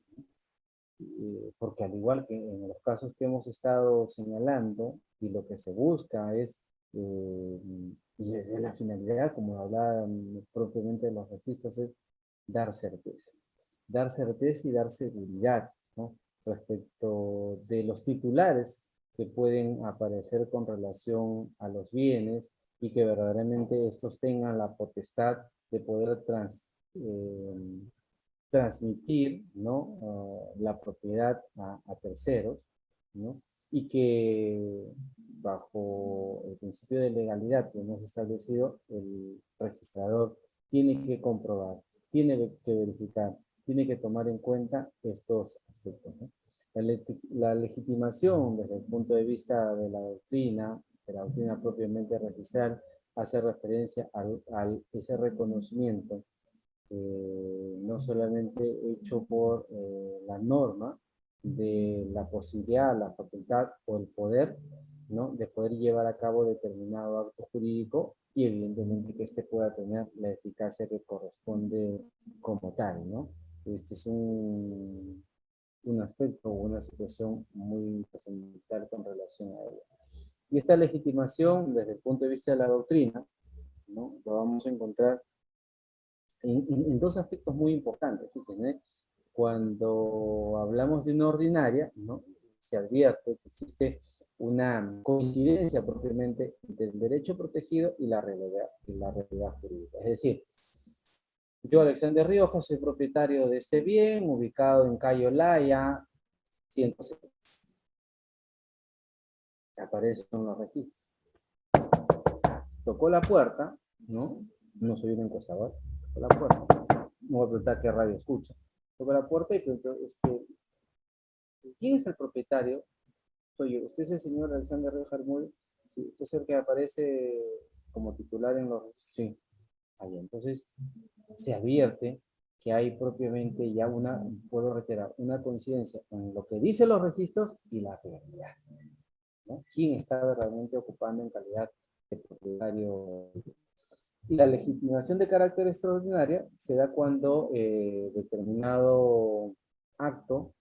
S1: Porque al igual que en los casos que hemos estado señalando, y lo que se busca es, y es la finalidad, como hablaba propiamente de los registros, es dar certeza. Dar certeza y dar seguridad, ¿no? Respecto de los titulares que pueden aparecer con relación a los bienes y que verdaderamente estos tengan la potestad de poder transmitir, ¿no? La propiedad a terceros, ¿no? Y que bajo el principio de legalidad que hemos establecido, el registrador tiene que comprobar, tiene que verificar, tiene que tomar en cuenta estos aspectos, ¿no? La legitimación desde el punto de vista de la doctrina propiamente registral, hace referencia ese reconocimiento no solamente hecho por la norma de la posibilidad, la facultad o el poder, ¿no? De poder llevar a cabo determinado acto jurídico y evidentemente que éste pueda tener la eficacia que corresponde como tal, ¿no? Este es un aspecto o una situación muy trascendental con relación a ello. Y esta legitimación, desde el punto de vista de la doctrina, ¿no? Lo vamos a encontrar en dos aspectos muy importantes, fíjense. Cuando hablamos de una ordinaria, ¿no? Se advierte que existe una coincidencia propiamente entre el derecho protegido y la realidad jurídica. Es decir, yo, Alexander Rioja, soy propietario de este bien, ubicado en calle Olaya, 170. Aparece en los registros. Tocó la puerta, ¿no? No soy un encuestador. Tocó la puerta. No voy a preguntar qué radio escucha. Tocó la puerta y preguntó, ¿quién es el propietario? Soy yo. ¿Usted es el señor Alexander Rioja Armul? Sí. ¿Usted es el que aparece como titular en los registros? Sí. Ahí, entonces, se advierte que hay propiamente ya puedo reiterar, una coincidencia en lo que dicen los registros y la realidad, ¿no? ¿Quién está realmente ocupando en calidad de propietario? Y la legitimación de carácter extraordinaria se da cuando determinado acto,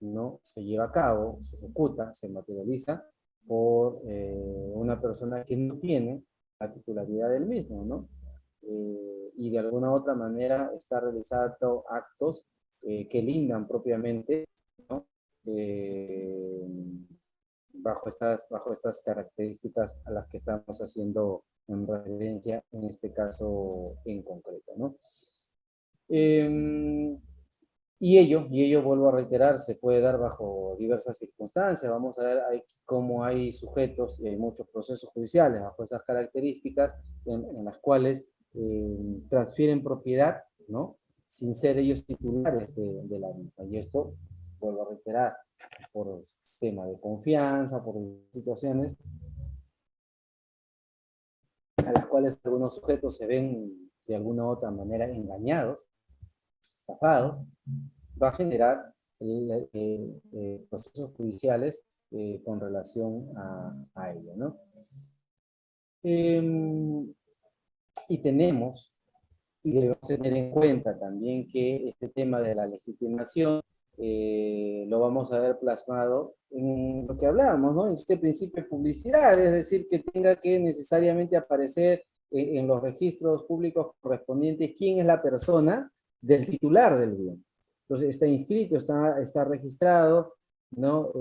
S1: ¿no? Se lleva a cabo, se ejecuta, se materializa por una persona que no tiene la titularidad del mismo, ¿no? Y de alguna u otra manera está realizando actos que lindan propiamente, ¿no? Eh, bajo estas características a las que estamos haciendo en referencia en este caso en concreto, ¿no? Y ello, vuelvo a reiterar, se puede dar bajo diversas circunstancias. Vamos a ver cómo hay sujetos y hay muchos procesos judiciales bajo esas características en las cuales transfieren propiedad, ¿no? Sin ser ellos titulares de la misma. Y esto, vuelvo a reiterar, por tema de confianza, por situaciones a las cuales algunos sujetos se ven de alguna u otra manera engañados, estafados, va a generar procesos judiciales con relación a ello, ¿no? Y tenemos, y debemos tener en cuenta también que este tema de la legitimación lo vamos a ver plasmado en lo que hablábamos, ¿no? En este principio de publicidad, es decir, que tenga que necesariamente aparecer en los registros públicos correspondientes quién es la persona del titular del bien. Entonces está inscrito, está registrado, ¿no?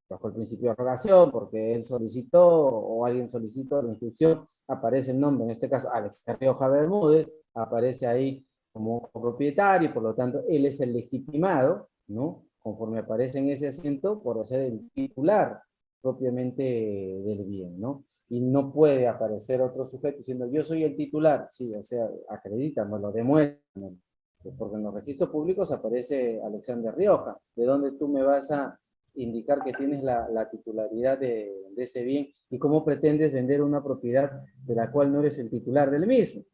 S1: Bajo el principio de rogación, porque él solicitó o alguien solicitó la inscripción, aparece el nombre, en este caso Alex Rioja Bermúdez, aparece ahí como propietario, por lo tanto él es el legitimado, ¿no? Conforme aparece en ese asiento, por ser el titular propiamente del bien, ¿no? Y no puede aparecer otro sujeto diciendo yo soy el titular, sí, o sea, acredítanlo, lo demuestran, porque en los registros públicos aparece Alexander Rioja, ¿de dónde tú me vas a indicar que tienes la titularidad de ese bien y cómo pretendes vender una propiedad de la cual no eres el titular del mismo.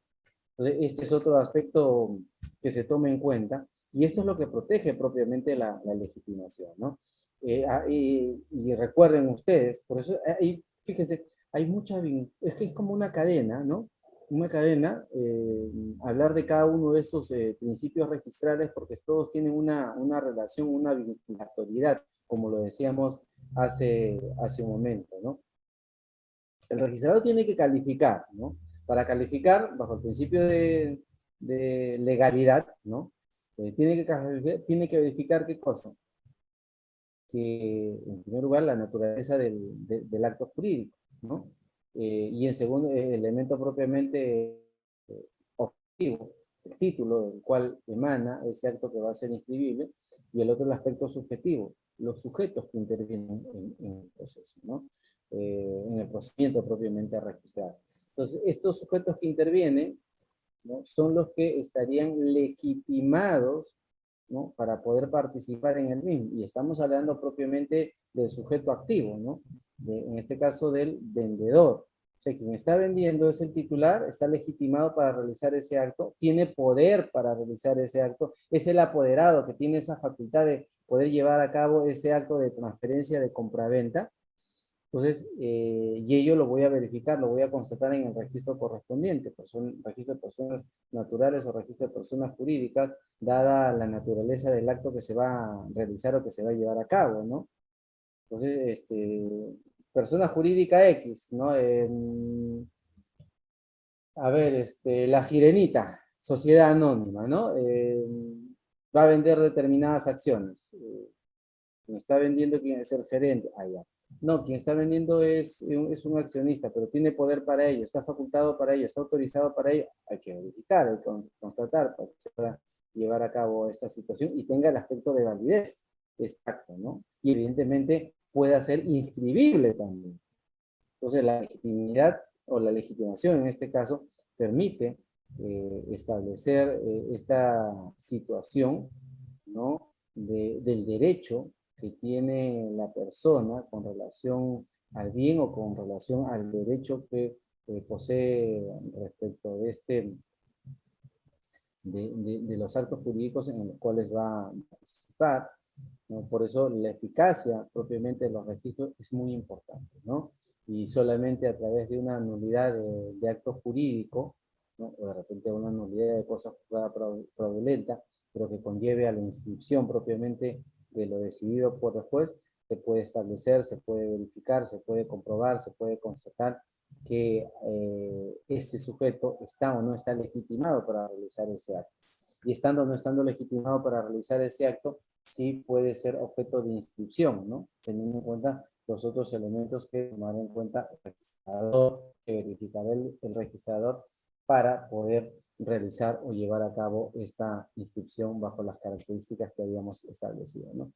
S1: Entonces, este es otro aspecto que se toma en cuenta y esto es lo que protege propiamente la legitimación, ¿no? Y recuerden ustedes, por eso, fíjense, hay mucha, es que es como una cadena, ¿no? Una cadena, hablar de cada uno de esos principios registrales porque todos tienen una relación, una vinculatoriedad, como lo decíamos hace un momento, ¿no? El registrador tiene que calificar, ¿no? Para calificar, bajo el principio de legalidad, ¿no? Tiene que verificar qué cosa. Que, en primer lugar, la naturaleza del acto jurídico, ¿no? Y en segundo, el elemento propiamente objetivo, el título del cual emana ese acto que va a ser inscribible, y el otro el aspecto subjetivo, los sujetos que intervienen en el proceso, ¿no? En el procedimiento propiamente a registrar. Entonces, estos sujetos que intervienen, ¿no? Son los que estarían legitimados, ¿no? Para poder participar en el mismo. Y estamos hablando propiamente del sujeto activo, ¿no? En este caso del vendedor. O sea, quien está vendiendo es el titular, está legitimado para realizar ese acto, tiene poder para realizar ese acto, es el apoderado que tiene esa facultad de poder llevar a cabo ese acto de transferencia de compraventa. Entonces, y ello lo voy a verificar, lo voy a constatar en el registro correspondiente, registro de personas naturales o registro de personas jurídicas, dada la naturaleza del acto que se va a realizar o que se va a llevar a cabo, ¿no? Entonces, persona jurídica X, ¿no? A ver, la Sirenita, sociedad anónima, ¿no? Va a vender determinadas acciones. Quien está vendiendo, quien es el gerente, allá. No, quien está vendiendo es un accionista, pero tiene poder para ello, está facultado para ello, está autorizado para ello. Hay que verificar, hay que constatar para que se pueda llevar a cabo esta situación y tenga el aspecto de validez exacto, ¿no? Y evidentemente pueda ser inscribible también. Entonces, la legitimidad o la legitimación en este caso permite establecer esta situación, ¿no? Del derecho que tiene la persona con relación al bien o con relación al derecho que posee respecto de los actos jurídicos en los cuales va a participar, ¿no? Por eso la eficacia propiamente de los registros es muy importante, ¿no? Y solamente a través de una nulidad de acto jurídico, ¿no? O de repente una nulidad de cosa juzgada fraudulenta, pero que conlleve a la inscripción propiamente de lo decidido por el juez, se puede establecer, se puede verificar, se puede comprobar, se puede constatar que ese sujeto está o no está legitimado para realizar ese acto. Y estando o no estando legitimado para realizar ese acto, sí puede ser objeto de inscripción, ¿no? Teniendo en cuenta los otros elementos que tomará en cuenta el registrador, que verificará el registrador para poder realizar o llevar a cabo esta inscripción bajo las características que habíamos establecido, ¿no?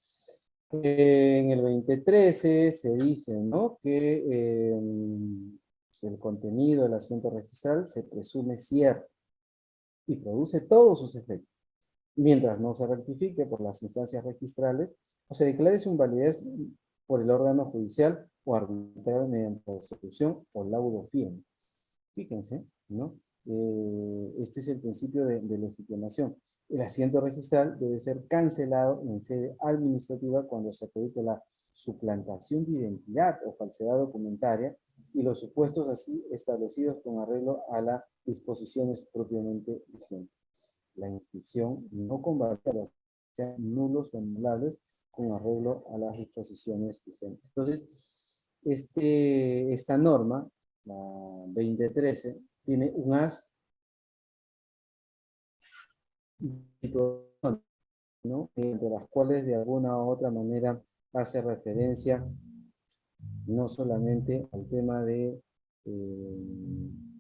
S1: En el 2013 se dice, ¿no? Que el contenido del asiento registral se presume cierto y produce todos sus efectos, mientras no se rectifique por las instancias registrales o se declare su invalidez por el órgano judicial o arbitral mediante resolución o laudo firme. Fíjense, ¿no? Este es el principio de legitimación. El asiento registral debe ser cancelado en sede administrativa cuando se acredite la suplantación de identidad o falsedad documentaria y los supuestos así establecidos con arreglo a las disposiciones propiamente vigentes. La inscripción no combate a los que sean nulos o anulables con arreglo a las disposiciones vigentes. Entonces, esta norma, la 2013, tiene un as, ¿no? De las cuales de alguna u otra manera hace referencia no solamente al tema de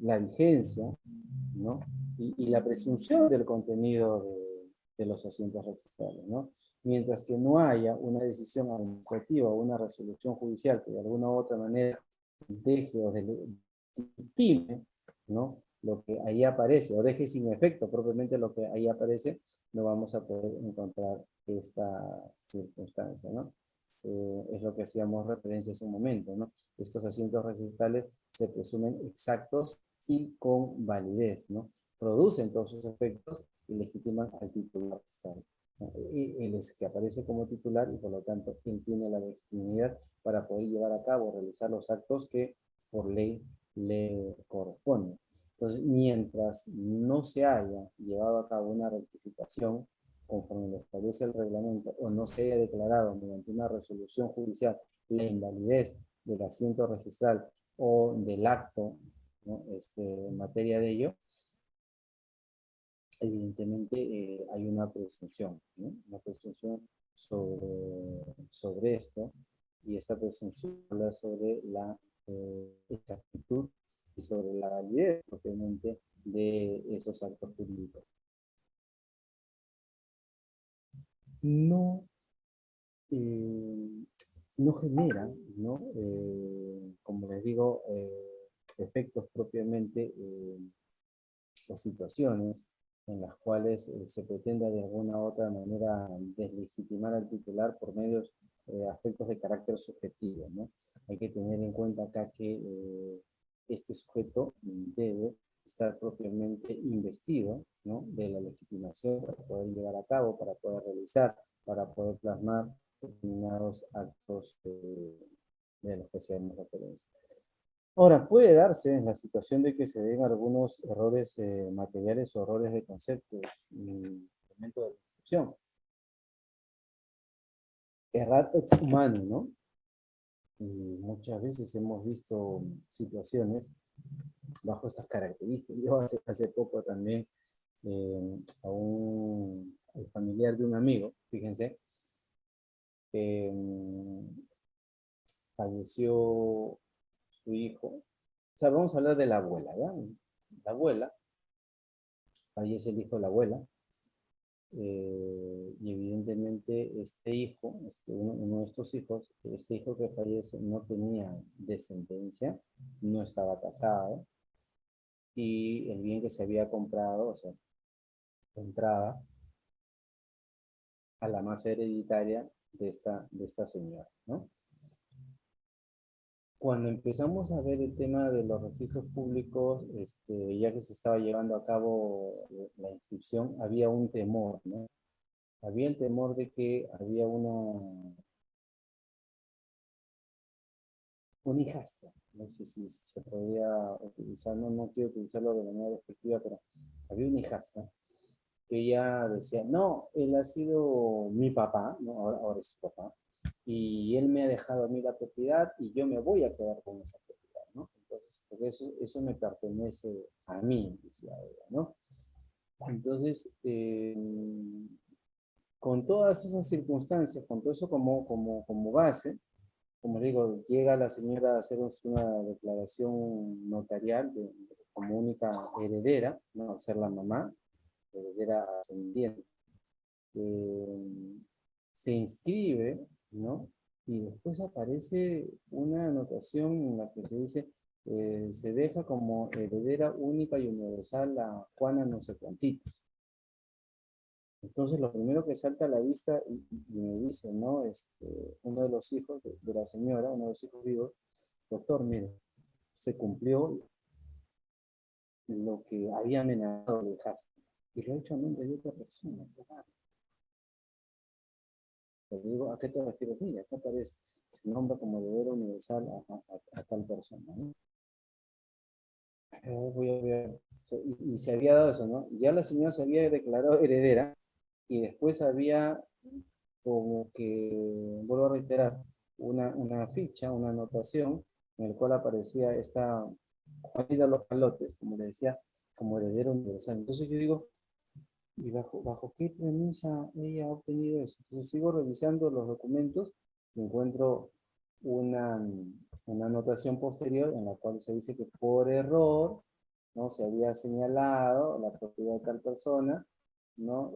S1: la vigencia, ¿no? Y la presunción del contenido de los asientos registrales, ¿no? Mientras que no haya una decisión administrativa o una resolución judicial que de alguna u otra manera deje o deslegitime, ¿no? Lo que ahí aparece, o deje sin efecto propiamente lo que ahí aparece, no vamos a poder encontrar esta circunstancia, ¿no? es lo que hacíamos referencia hace un momento, ¿no? Estos asientos registrales se presumen exactos y con validez, ¿no? Producen todos sus efectos y legitiman al titular registral. Él es que aparece como titular y por lo tanto él tiene la legitimidad para poder llevar a cabo, realizar los actos que por ley le corresponden. Entonces, mientras no se haya llevado a cabo una rectificación conforme lo establece el reglamento o no se haya declarado mediante una resolución judicial la invalidez del asiento registral o del acto, ¿no? En materia de ello, evidentemente hay una presunción, ¿no? Una presunción sobre esto, y esta presunción habla sobre la exactitud y sobre la validez propiamente de esos actos jurídicos. No, no genera, ¿no? Como les digo, efectos propiamente o situaciones en las cuales se pretenda de alguna u otra manera deslegitimar al titular por medios, aspectos de carácter subjetivo, ¿no? Hay que tener en cuenta acá que este sujeto debe estar propiamente investido, ¿no? De la legitimación para poder llevar a cabo, para poder realizar, para poder plasmar determinados actos de los que se hacemos referencia. Ahora, puede darse en la situación de que se den algunos errores materiales o errores de conceptos en el momento de la ejecución. Errar es humano, ¿no? Y muchas veces hemos visto situaciones bajo estas características. Yo hace poco también a un familiar de un amigo, fíjense, eh, falleció su hijo. O sea, vamos a hablar de la abuela, ¿ya? La abuela, fallece el hijo de la abuela, y evidentemente este hijo, uno de estos hijos, este hijo que fallece no tenía descendencia, no estaba casado, y el bien que se había comprado, o sea, entraba a la masa hereditaria de esta señora, ¿no? Cuando empezamos a ver el tema de los registros públicos, ya que se estaba llevando a cabo la inscripción, había un temor, ¿no? Había el temor de que había una hijastra. No sé si se podría utilizar, no quiero utilizarlo de manera despectiva, pero había una hijastra que ella decía, no, él ha sido mi papá, ¿no? Ahora es su papá, y él me ha dejado a mí la propiedad y yo me voy a quedar con esa propiedad, ¿no? Entonces, porque eso me pertenece a mí, decía ella, ¿no? Entonces, con todas esas circunstancias, con todo eso como base, como digo, llega la señora a hacer una declaración notarial como única heredera, ¿no? A ser la mamá, heredera ascendiente. Se inscribe, ¿no? Y después aparece una anotación en la que se dice, se deja como heredera única y universal a Juana no sé cuantitos. Entonces lo primero que salta a la vista y me dice, ¿no? Uno de los hijos de la señora, uno de los hijos vivos, doctor, mire, se cumplió lo que había amenazado de Hastings y lo ha hecho a nombre de otra persona. Le digo, ¿a qué te refieres? Mira, acá aparece, se nombra como heredero universal a tal persona, ¿no? Voy a ver. Y se había dado eso, ¿no? Ya la señora se había declarado heredera y después había como que, vuelvo a reiterar, una ficha, una anotación en el cual aparecía esta Juanita Los Palotes, como le decía, como heredero universal. Entonces yo digo, ¿y bajo qué premisa ella ha obtenido eso? Entonces sigo revisando los documentos y encuentro una, una anotación posterior en la cual se dice que por error, ¿no? Se había señalado la propiedad de tal persona, ¿no?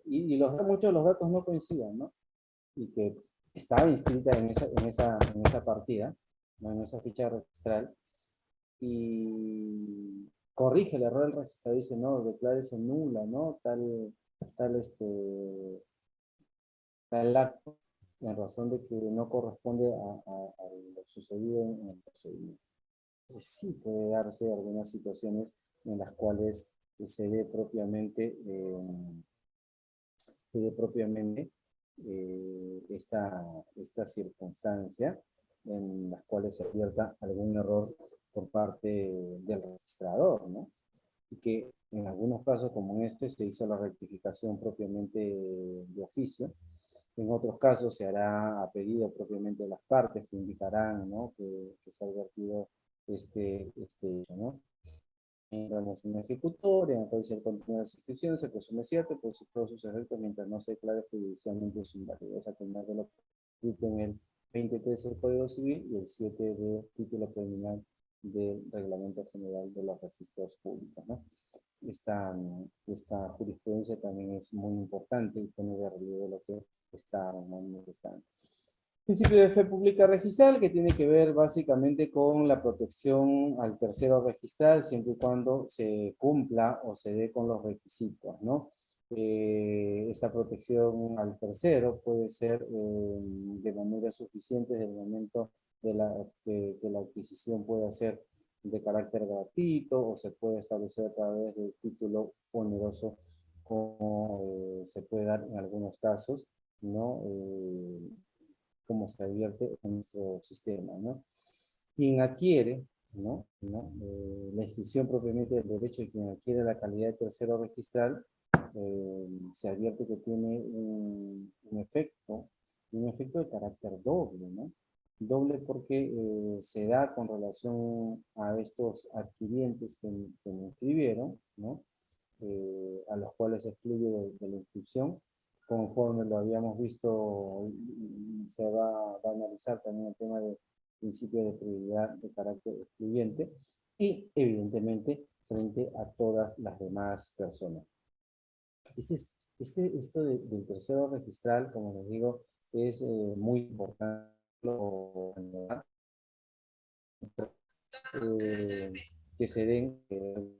S1: Y muchos de los datos no coinciden, ¿no? Y que estaba inscrita en esa partida, ¿no? En esa ficha registral, y corrige el error del registrador, dice, no, declárese nula, ¿no? Tal acto. en razón de que no corresponde a lo sucedido en el procedimiento. Entonces sí puede darse algunas situaciones en las cuales se ve propiamente, esta circunstancia en las cuales se advierta algún error por parte del registrador, ¿no? Y que en algunos casos, como en este, se hizo la rectificación propiamente de oficio. En otros casos se hará a pedido propiamente de las partes que indicarán, ¿no?, que se ha advertido este hecho, ¿no? Entramos un ejecutor, en el cual dice el contenido de las inscripciones, se presume cierto, pues todos sus efectos mientras no se declare judicialmente su invalidez, a tener de lo que en el 23 del Código Civil y el 7 del título preliminar del Reglamento General de los Registros Públicos, ¿no? Esta jurisprudencia también es muy importante y pone de relieve lo que está manifestando. Principio de fe pública registral, que tiene que ver básicamente con la protección al tercero registral, siempre y cuando se cumpla o se dé con los requisitos, ¿no? Esta protección al tercero puede ser de manera suficiente desde el momento de que la adquisición pueda ser de carácter gratuito o se puede establecer a través del título oneroso, como se puede dar en algunos casos, ¿no? Como se advierte en nuestro sistema, ¿no? Quien adquiere, la inscripción propiamente del derecho de quien adquiere la calidad de tercero registral, se advierte que tiene un efecto de carácter doble, ¿no? Doble porque se da con relación a estos adquirientes que me inscribieron, ¿no? A los cuales se excluye de la inscripción, conforme lo habíamos visto, y se va a analizar también el tema del principio de prioridad de carácter excluyente, y evidentemente frente a todas las demás personas. Esto del tercero registral, como les digo, es muy importante eh, que se den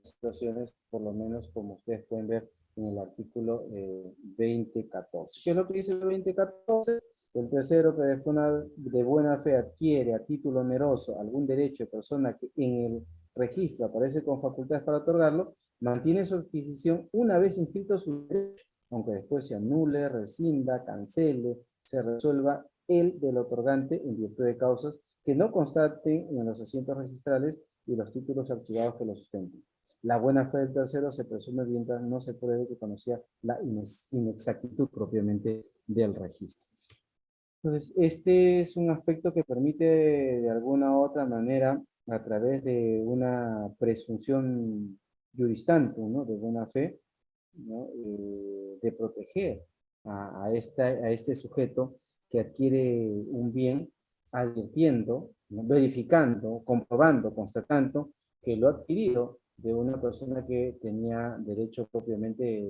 S1: situaciones, por lo menos como ustedes pueden ver en el artículo 2014. ¿Qué es lo que dice el 2014? El tercero que de buena fe adquiere a título oneroso algún derecho de persona que en el registro aparece con facultades para otorgarlo, mantiene su adquisición una vez inscrito su derecho, aunque después se anule, rescinda, cancele, se resuelva el del otorgante en virtud de causas que no constaten en los asientos registrales y los títulos archivados que lo sustenten. La buena fe del tercero se presume mientras no se pruebe que conocía la inexactitud propiamente del registro. Entonces, este es un aspecto que permite de alguna u otra manera, a través de una presunción jurisdictum, ¿no?, de buena fe, ¿no?, de proteger a este sujeto que adquiere un bien, advirtiendo, ¿no?, verificando, comprobando, constatando que lo ha adquirido de una persona que tenía derecho propiamente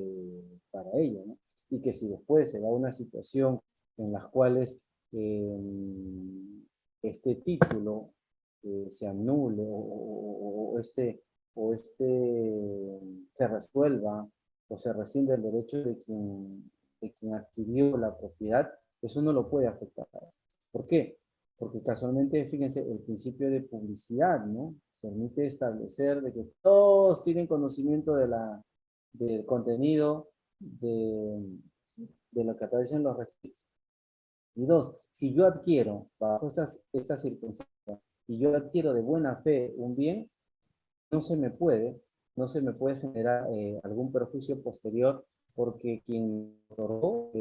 S1: para ello, ¿no? Y que si después se da una situación en las cuales este título se anule se resuelva o se rescinde el derecho de quien adquirió la propiedad, eso no lo puede afectar. ¿Por qué? Porque casualmente, fíjense, el principio de publicidad, ¿no?, permite establecer de que todos tienen conocimiento del contenido de lo que aparece en los registros. Y dos, si yo adquiero, bajo estas circunstancias, y yo adquiero de buena fe un bien, no se me puede, no se me puede generar algún perjuicio posterior porque quien otorgó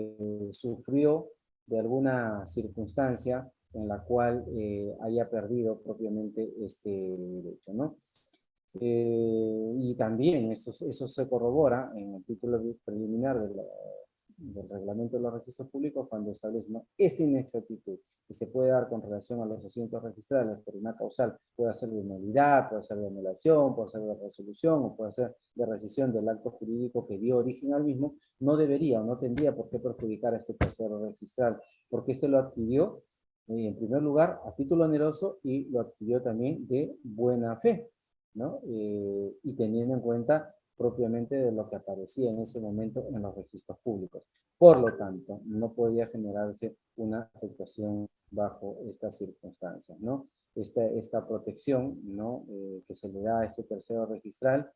S1: sufrió de alguna circunstancia en la cual haya perdido propiamente este derecho, ¿no? Y también eso se corrobora en el título preliminar del reglamento de los registros públicos cuando establece, ¿no?, esta inexactitud que se puede dar con relación a los asientos registrales por una causal, puede ser de nulidad, puede ser de anulación, puede ser de resolución o puede ser de rescisión del acto jurídico que dio origen al mismo, no debería o no tendría por qué perjudicar a este tercero registral, porque este lo adquirió en primer lugar a título oneroso y lo adquirió también de buena fe, ¿no? Y teniendo en cuenta propiamente de lo que aparecía en ese momento en los registros públicos. Por lo tanto, no podía generarse una afectación bajo estas circunstancias, ¿no? Esta protección, ¿no? Que se le da a este tercero registral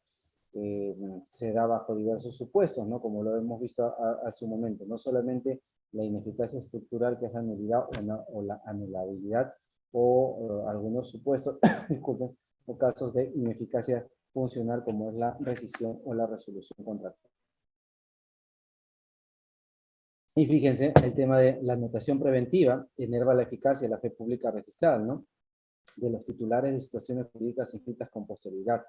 S1: eh, se da bajo diversos supuestos, ¿no? Como lo hemos visto hace un momento, no solamente la ineficacia estructural, que es la nulidad o la anulabilidad, o algunos supuestos, disculpen, o casos de ineficacia funcional, como es la rescisión o la resolución contractual. Y fíjense, el tema de la anotación preventiva enerva la eficacia de la fe pública registral, ¿no? De los titulares de situaciones jurídicas inscritas con posterioridad,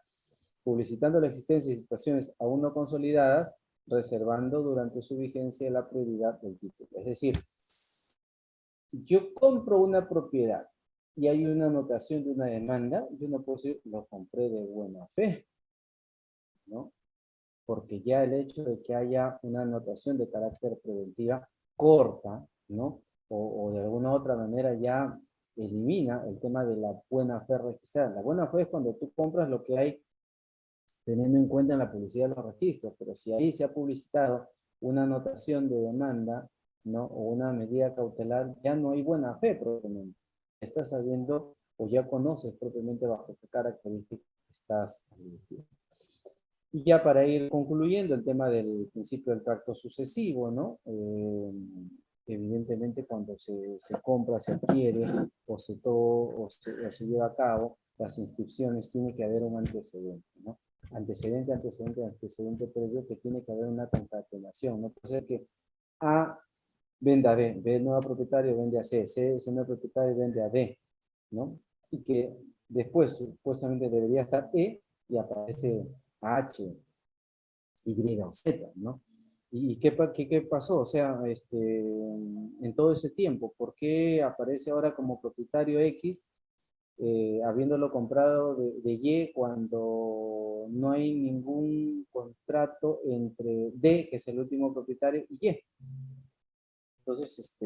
S1: publicitando la existencia de situaciones aún no consolidadas, reservando durante su vigencia la prioridad del título. Es decir, yo compro una propiedad y hay una anotación de una demanda, yo no puedo decir, lo compré de buena fe, ¿no? Porque ya el hecho de que haya una anotación de carácter preventiva corta, ¿no? O de alguna otra manera ya elimina el tema de la buena fe registrada. La buena fe es cuando tú compras lo que hay teniendo en cuenta en la publicidad de los registros, pero si ahí se ha publicitado una anotación de demanda, ¿no? O una medida cautelar, ya no hay buena fe propiamente. Estás sabiendo o ya conoces propiamente bajo qué características estás admitiendo. Y ya para ir concluyendo el tema del principio del tracto sucesivo, ¿no? Evidentemente cuando se compra, se adquiere o se lleva a cabo las inscripciones, tiene que haber un antecedente, ¿no? Antecedente, antecedente, antecedente previo, que tiene que haber una concatenación. No puede ser que A vende a B, B nuevo propietario vende a C, C ese nuevo propietario vende a D, ¿no? Y que después supuestamente debería estar E y aparece H, Y o Z, ¿no? ¿Y qué pasó? O sea, en todo ese tiempo, ¿por qué aparece ahora como propietario X habiéndolo comprado de Y cuando no hay ningún contrato entre D, que es el último propietario, y Y? Entonces,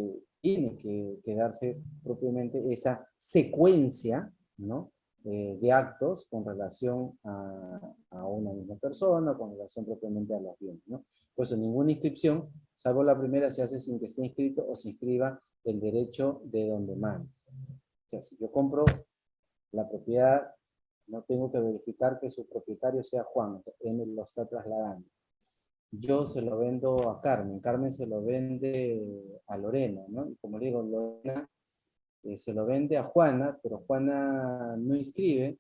S1: tiene que darse propiamente esa secuencia, ¿no? De actos con relación a una misma persona, con relación propiamente a los bienes, ¿no? Por eso ninguna inscripción, salvo la primera, se hace sin que esté inscrito o se inscriba el derecho de donde manda. O sea, si yo compro la propiedad, no tengo que verificar que su propietario sea Juan, él me lo está trasladando. Yo se lo vendo a Carmen, Carmen se lo vende a Lorena, ¿no? Y como digo, Lorena se lo vende a Juana, pero Juana no inscribe,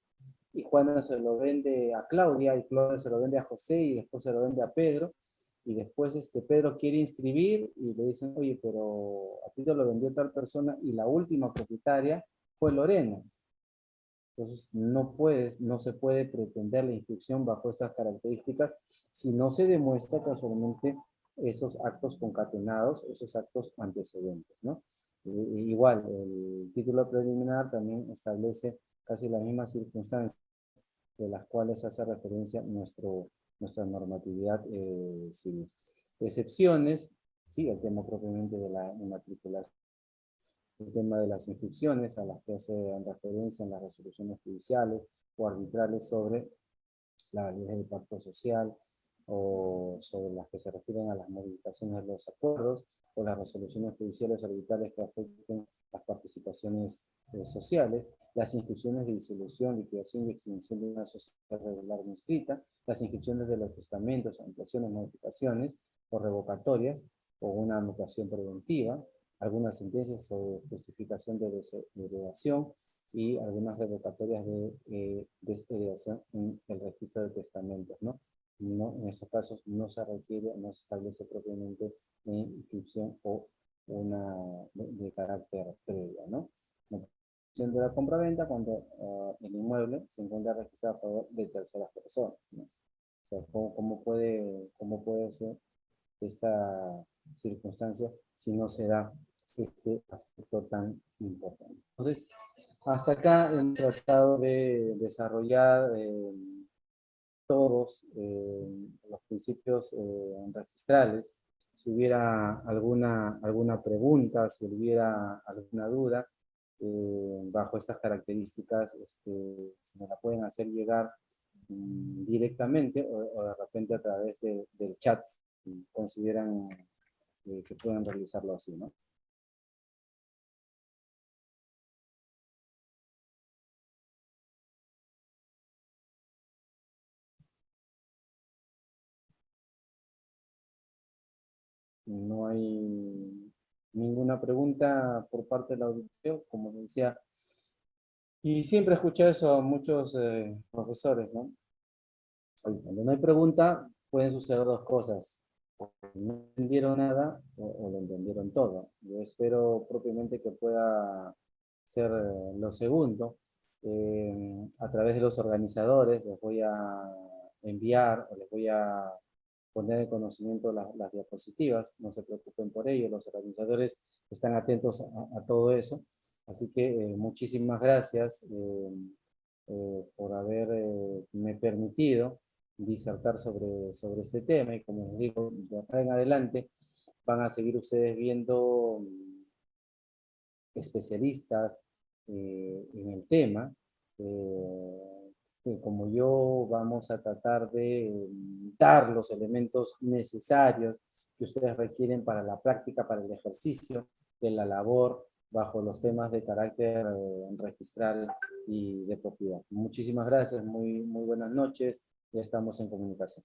S1: y Juana se lo vende a Claudia, y Claudia se lo vende a José, y después se lo vende a Pedro, y después Pedro quiere inscribir, y le dicen, oye, pero a ti te lo vendió tal persona, y la última propietaria fue Lorena. Entonces, no se puede pretender la inscripción bajo estas características si no se demuestra casualmente esos actos concatenados, esos actos antecedentes, ¿no? Igual, el título preliminar también establece casi las mismas circunstancias de las cuales hace referencia nuestra normatividad civil. Excepciones, sí, el tema propiamente de la inmatriculación, el tema de las inscripciones a las que hacen referencia en las resoluciones judiciales o arbitrales sobre la validez del pacto social o sobre las que se refieren a las modificaciones de los acuerdos o las resoluciones judiciales arbitrales que afecten las participaciones sociales, las inscripciones de disolución, liquidación y extinción de una sociedad regular no inscrita, las inscripciones de los testamentos, ampliaciones, modificaciones o revocatorias o una anotación preventiva, algunas sentencias o justificación de desheredación y algunas revocatorias de desheredación en el registro de testamentos, ¿no? No, en estos casos no se requiere, no se establece propiamente una inscripción o una de carácter previo, ¿no? La inscripción de la compraventa cuando el inmueble se encuentra registrado a favor de terceras personas, ¿no? O sea, cómo puede ser esta circunstancia si no se da este aspecto tan importante? Entonces, hasta acá hemos tratado de desarrollar todos los principios registrales. Si hubiera alguna pregunta, si hubiera alguna duda bajo estas características, se me la pueden hacer llegar directamente o de repente a través del chat, si consideran que pueden realizarlo así, ¿no? No hay ninguna pregunta por parte del auditorio, como les decía. Y siempre escuché eso a muchos profesores, ¿no? Oye, cuando no hay pregunta, pueden suceder dos cosas. O no entendieron nada o lo entendieron todo. Yo espero propiamente que pueda ser lo segundo. A través de los organizadores les voy a enviar o les voy a poner en conocimiento las diapositivas. No se preocupen por ello, los organizadores están atentos a todo eso. Así que muchísimas gracias por haberme permitido disertar sobre este tema, y como les digo, de acá en adelante van a seguir ustedes viendo especialistas en el tema. Que como yo vamos a tratar de dar los elementos necesarios que ustedes requieren para la práctica, para el ejercicio de la labor bajo los temas de carácter registral y de propiedad. Muchísimas gracias, muy buenas noches, ya estamos en comunicación.